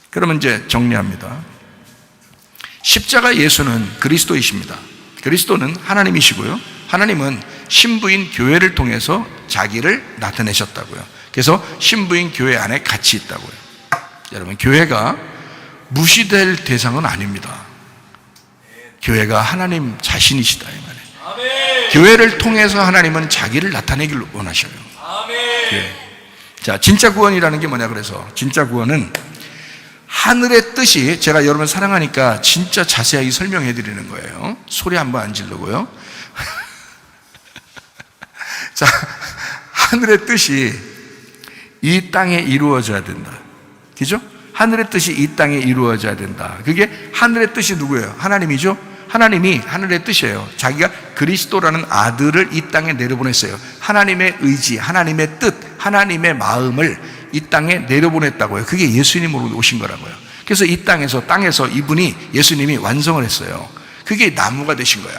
그러면 이제 정리합니다. 십자가 예수는 그리스도이십니다. 그리스도는 하나님이시고요, 하나님은 신부인 교회를 통해서 자기를 나타내셨다고요. 그래서 신부인 교회 안에 같이 있다고요. 여러분, 교회가 무시될 대상은 아닙니다. 교회가 하나님 자신이시다 이 말이에요. 교회를 통해서 하나님은 자기를 나타내기를 원하셔요. 교회. 자, 진짜 구원이라는 게 뭐냐? 그래서 진짜 구원은 하늘의 뜻이, 제가 여러분 사랑하니까 진짜 자세하게 설명해 드리는 거예요. 소리 한번 안 지르고요. 자, 하늘의 뜻이 이 땅에 이루어져야 된다. 그죠? 하늘의 뜻이 이 땅에 이루어져야 된다. 그게 하늘의 뜻이 누구예요? 하나님이죠? 하나님이 하늘의 뜻이에요. 자기가 그리스도라는 아들을 이 땅에 내려보냈어요. 하나님의 의지, 하나님의 뜻, 하나님의 마음을 이 땅에 내려보냈다고요. 그게 예수님으로 오신 거라고요. 그래서 이 땅에서 이분이, 예수님이 완성을 했어요. 그게 나무가 되신 거야.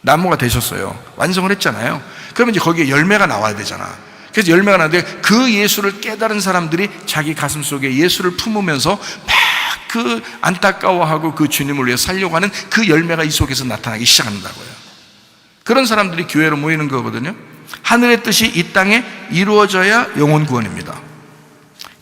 나무가 되셨어요. 완성을 했잖아요. 그러면 이제 거기에 열매가 나와야 되잖아. 그래서 열매가 나는데 그 예수를 깨달은 사람들이 자기 가슴 속에 예수를 품으면서 막 그 안타까워하고 그 주님을 위해 살려고 하는 그 열매가 이 속에서 나타나기 시작한다고요. 그런 사람들이 교회로 모이는 거거든요. 하늘의 뜻이 이 땅에 이루어져야 영혼 구원입니다.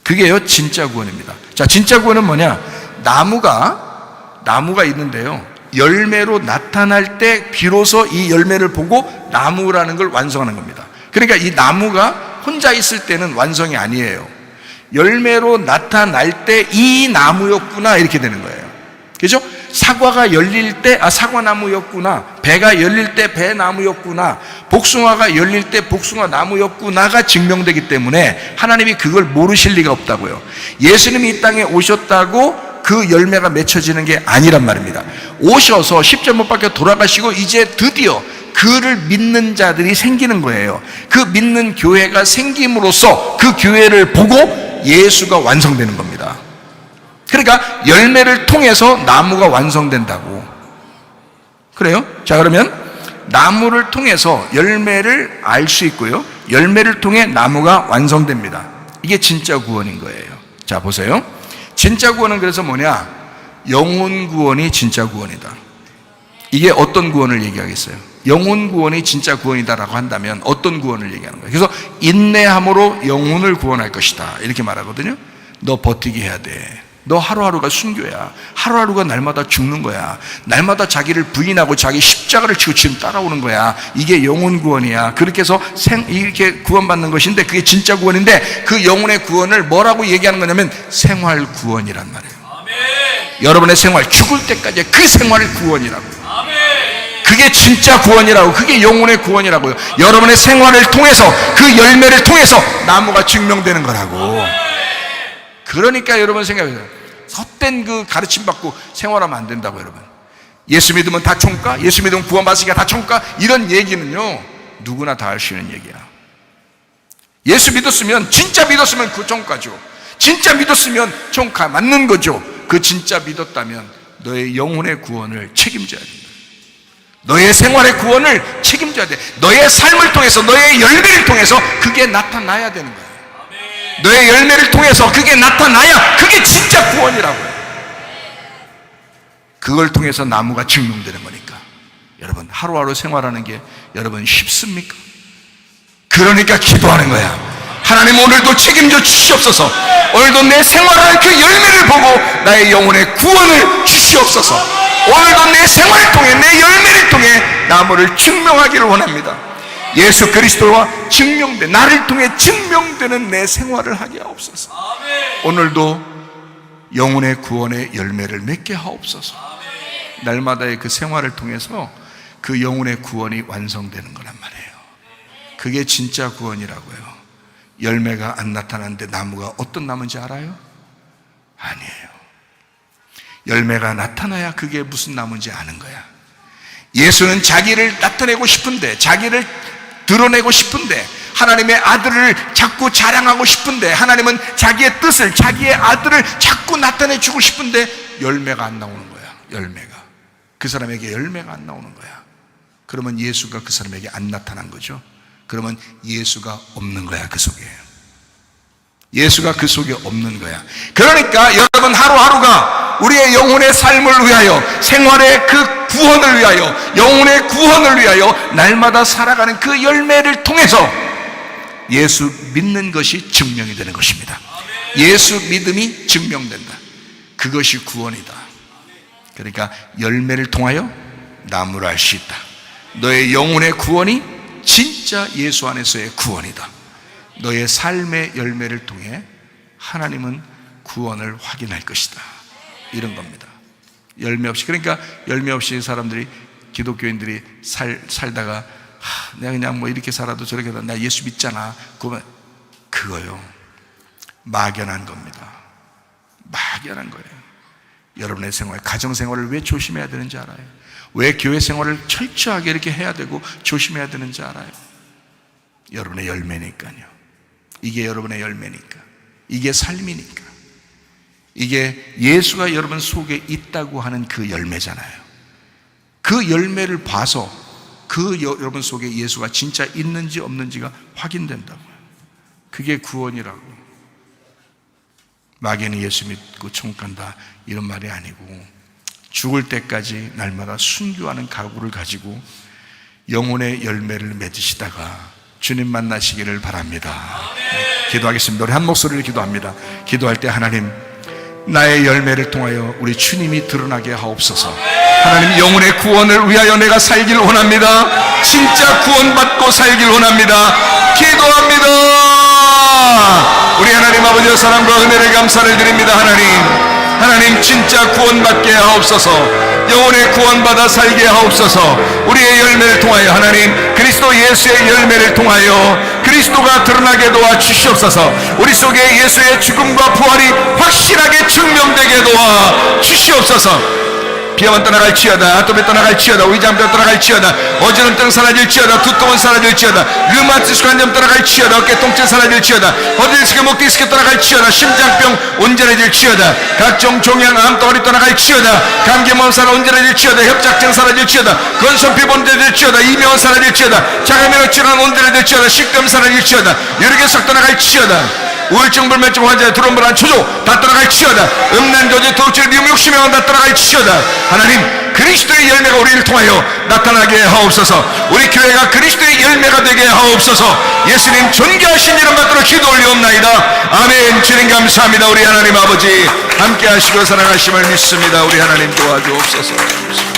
그게요 진짜 구원입니다. 자, 진짜 구원은 뭐냐? 나무가 있는데요, 열매로 나타날 때 비로소 이 열매를 보고 나무라는 걸 완성하는 겁니다. 그러니까 이 나무가 혼자 있을 때는 완성이 아니에요. 열매로 나타날 때 이 나무였구나 이렇게 되는 거예요. 그죠? 사과가 열릴 때 사과나무였구나, 배가 열릴 때 배나무였구나, 복숭아가 열릴 때 복숭아 나무였구나가 증명되기 때문에 하나님이 그걸 모르실 리가 없다고요. 예수님이 이 땅에 오셨다고 그 열매가 맺혀지는 게 아니란 말입니다. 오셔서 십자가 못 박혀 돌아가시고 이제 드디어 그를 믿는 자들이 생기는 거예요. 그 믿는 교회가 생김으로써 그 교회를 보고 예수가 완성되는 겁니다. 그러니까 열매를 통해서 나무가 완성된다고. 그래요? 자, 그러면 나무를 통해서 열매를 알 수 있고요, 열매를 통해 나무가 완성됩니다. 이게 진짜 구원인 거예요. 자, 보세요. 진짜 구원은 그래서 뭐냐? 영혼 구원이 진짜 구원이다. 이게 어떤 구원을 얘기하겠어요? 영혼 구원이 진짜 구원이다라고 한다면 어떤 구원을 얘기하는 거예요? 그래서 인내함으로 영혼을 구원할 것이다 이렇게 말하거든요. 너 버티기 해야 돼. 너 하루하루가 순교야. 하루하루가 날마다 죽는 거야. 날마다 자기를 부인하고 자기 십자가를 지고 지금 따라오는 거야. 이게 영혼 구원이야. 그렇게 해서 이렇게 구원받는 것인데 그게 진짜 구원인데, 그 영혼의 구원을 뭐라고 얘기하는 거냐면 생활 구원이란 말이에요. 아멘. 여러분의 생활, 죽을 때까지 그 생활 구원이라고요. 그게 진짜 구원이라고, 그게 영혼의 구원이라고요. 여러분의 생활을 통해서, 그 열매를 통해서 나무가 증명되는 거라고. 그러니까 여러분 생각해보세요. 헛된 그 가르침 받고 생활하면 안 된다고. 여러분, 예수 믿으면 다 총까? 예수 믿으면 구원받으니까 다 총까? 이런 얘기는요 누구나 다 할 수 있는 얘기야. 예수 믿었으면, 진짜 믿었으면 그 총까죠. 진짜 믿었으면 총까 맞는 거죠. 그 진짜 믿었다면 너의 영혼의 구원을 책임져야 된다. 너의 생활의 구원을 책임져야 돼. 너의 삶을 통해서, 너의 열매를 통해서 그게 나타나야 되는 거야. 너의 열매를 통해서 그게 나타나야 그게 진짜 구원이라고요. 그걸 통해서 나무가 증명되는 거니까. 여러분, 하루하루 생활하는 게 여러분 쉽습니까? 그러니까 기도하는 거야. 하나님, 오늘도 책임져 주시옵소서. 오늘도 내 생활하는 그 열매를 보고 나의 영혼의 구원을 주시옵소서. 오늘도 내 생활을 통해, 내 열매를 통해 나무를 증명하기를 원합니다. 예수 그리스도와 증명된, 나를 통해 증명되는 내 생활을 하게 하옵소서. 오늘도 영혼의 구원의 열매를 맺게 하옵소서. 날마다의 그 생활을 통해서 그 영혼의 구원이 완성되는 거란 말이에요. 그게 진짜 구원이라고요. 열매가 안 나타나는데 나무가 어떤 나무인지 알아요? 아니에요. 열매가 나타나야 그게 무슨 나무인지 아는 거야. 예수는 자기를 나타내고 싶은데, 자기를 드러내고 싶은데, 하나님의 아들을 자꾸 자랑하고 싶은데, 하나님은 자기의 뜻을, 자기의 아들을 자꾸 나타내주고 싶은데 열매가 안 나오는 거야. 열매가, 그 사람에게 열매가 안 나오는 거야. 그러면 예수가 그 사람에게 안 나타난 거죠. 그러면 예수가 없는 거야. 그 속에 예수가 그 속에 없는 거야. 그러니까 여러분, 하루하루가 우리의 영혼의 삶을 위하여, 생활의 그 구원을 위하여, 영혼의 구원을 위하여 날마다 살아가는 그 열매를 통해서 예수 믿는 것이 증명이 되는 것입니다. 예수 믿음이 증명된다. 그것이 구원이다. 그러니까 열매를 통하여 나무를 알 수 있다. 너의 영혼의 구원이 진짜 예수 안에서의 구원이다. 너의 삶의 열매를 통해 하나님은 구원을 확인할 것이다. 이런 겁니다. 열매 없이, 그러니까 열매 없이 사람들이, 기독교인들이 살다가 내가 그냥 뭐 이렇게 살아도 저렇게 살아도 나 예수 믿잖아, 그거요 막연한 겁니다. 막연한 거예요. 여러분의 생활, 가정생활을 왜 조심해야 되는지 알아요? 왜 교회 생활을 철저하게 이렇게 해야 되고 조심해야 되는지 알아요? 여러분의 열매니까요. 이게 여러분의 열매니까, 이게 삶이니까, 이게 예수가 여러분 속에 있다고 하는 그 열매잖아요. 그 열매를 봐서 그 여러분 속에 예수가 진짜 있는지 없는지가 확인된다고요. 그게 구원이라고. 마귀는 예수 믿고 천국 간다 이런 말이 아니고, 죽을 때까지 날마다 순교하는 각오를 가지고 영혼의 열매를 맺으시다가 주님 만나시기를 바랍니다. 기도하겠습니다. 우리 한 목소리를 기도합니다. 기도할 때 하나님, 나의 열매를 통하여 우리 주님이 드러나게 하옵소서. 하나님, 영혼의 구원을 위하여 내가 살길 원합니다. 진짜 구원받고 살길 원합니다. 기도합니다. 우리 하나님 아버지의 사랑과 은혜를 감사를 드립니다. 하나님 진짜 구원받게 하옵소서. 영혼의 구원받아 살게 하옵소서. 우리의 열매를 통하여 하나님 그리스도 예수의 열매를 통하여 그리스도가 드러나게 도와 주시옵소서. 우리 속에 예수의 죽음과 부활이 확실하게 증명되게 도와 주시옵소서. 비염은 떠나갈지어다, 아토피 떠나갈지어다, 위장병 떠나갈지어다, 어지럼증 사라질지어다, 두통은 사라질지어다, 류마티스 관염 떠나갈지어다, 어깨 통증 사라질지어다, 허리디스크, 목디스크 떠나갈지어다, 심장병 온전해질지어다, 각종 종양, 암, 덩어리 떠나갈지어다, 감기, 몸살 온전해질지어다, 협착증 사라질지어다, 건선피 온전해질지어다, 이명은 사라질지어다, 자가면역 질환 온전해질지어다, 식도염 사라질지어다, 유력에서 떠나갈지어다, 우울증, 불면증 환자, 두런 불안, 초조 다 떠나갈지어다, 음란조지, 도출, 미움, 욕심의 다 떠나갈지어다. 하나님, 그리스도의 열매가 우리를 통하여 나타나게 하옵소서. 우리 교회가 그리스도의 열매가 되게 하옵소서. 예수님 존귀하신 이름 받들어 기도 올리옵나이다. 아멘. 주님 감사합니다. 우리 하나님 아버지 함께 하시고 살아가심을 믿습니다. 우리 하나님 도와주옵소서.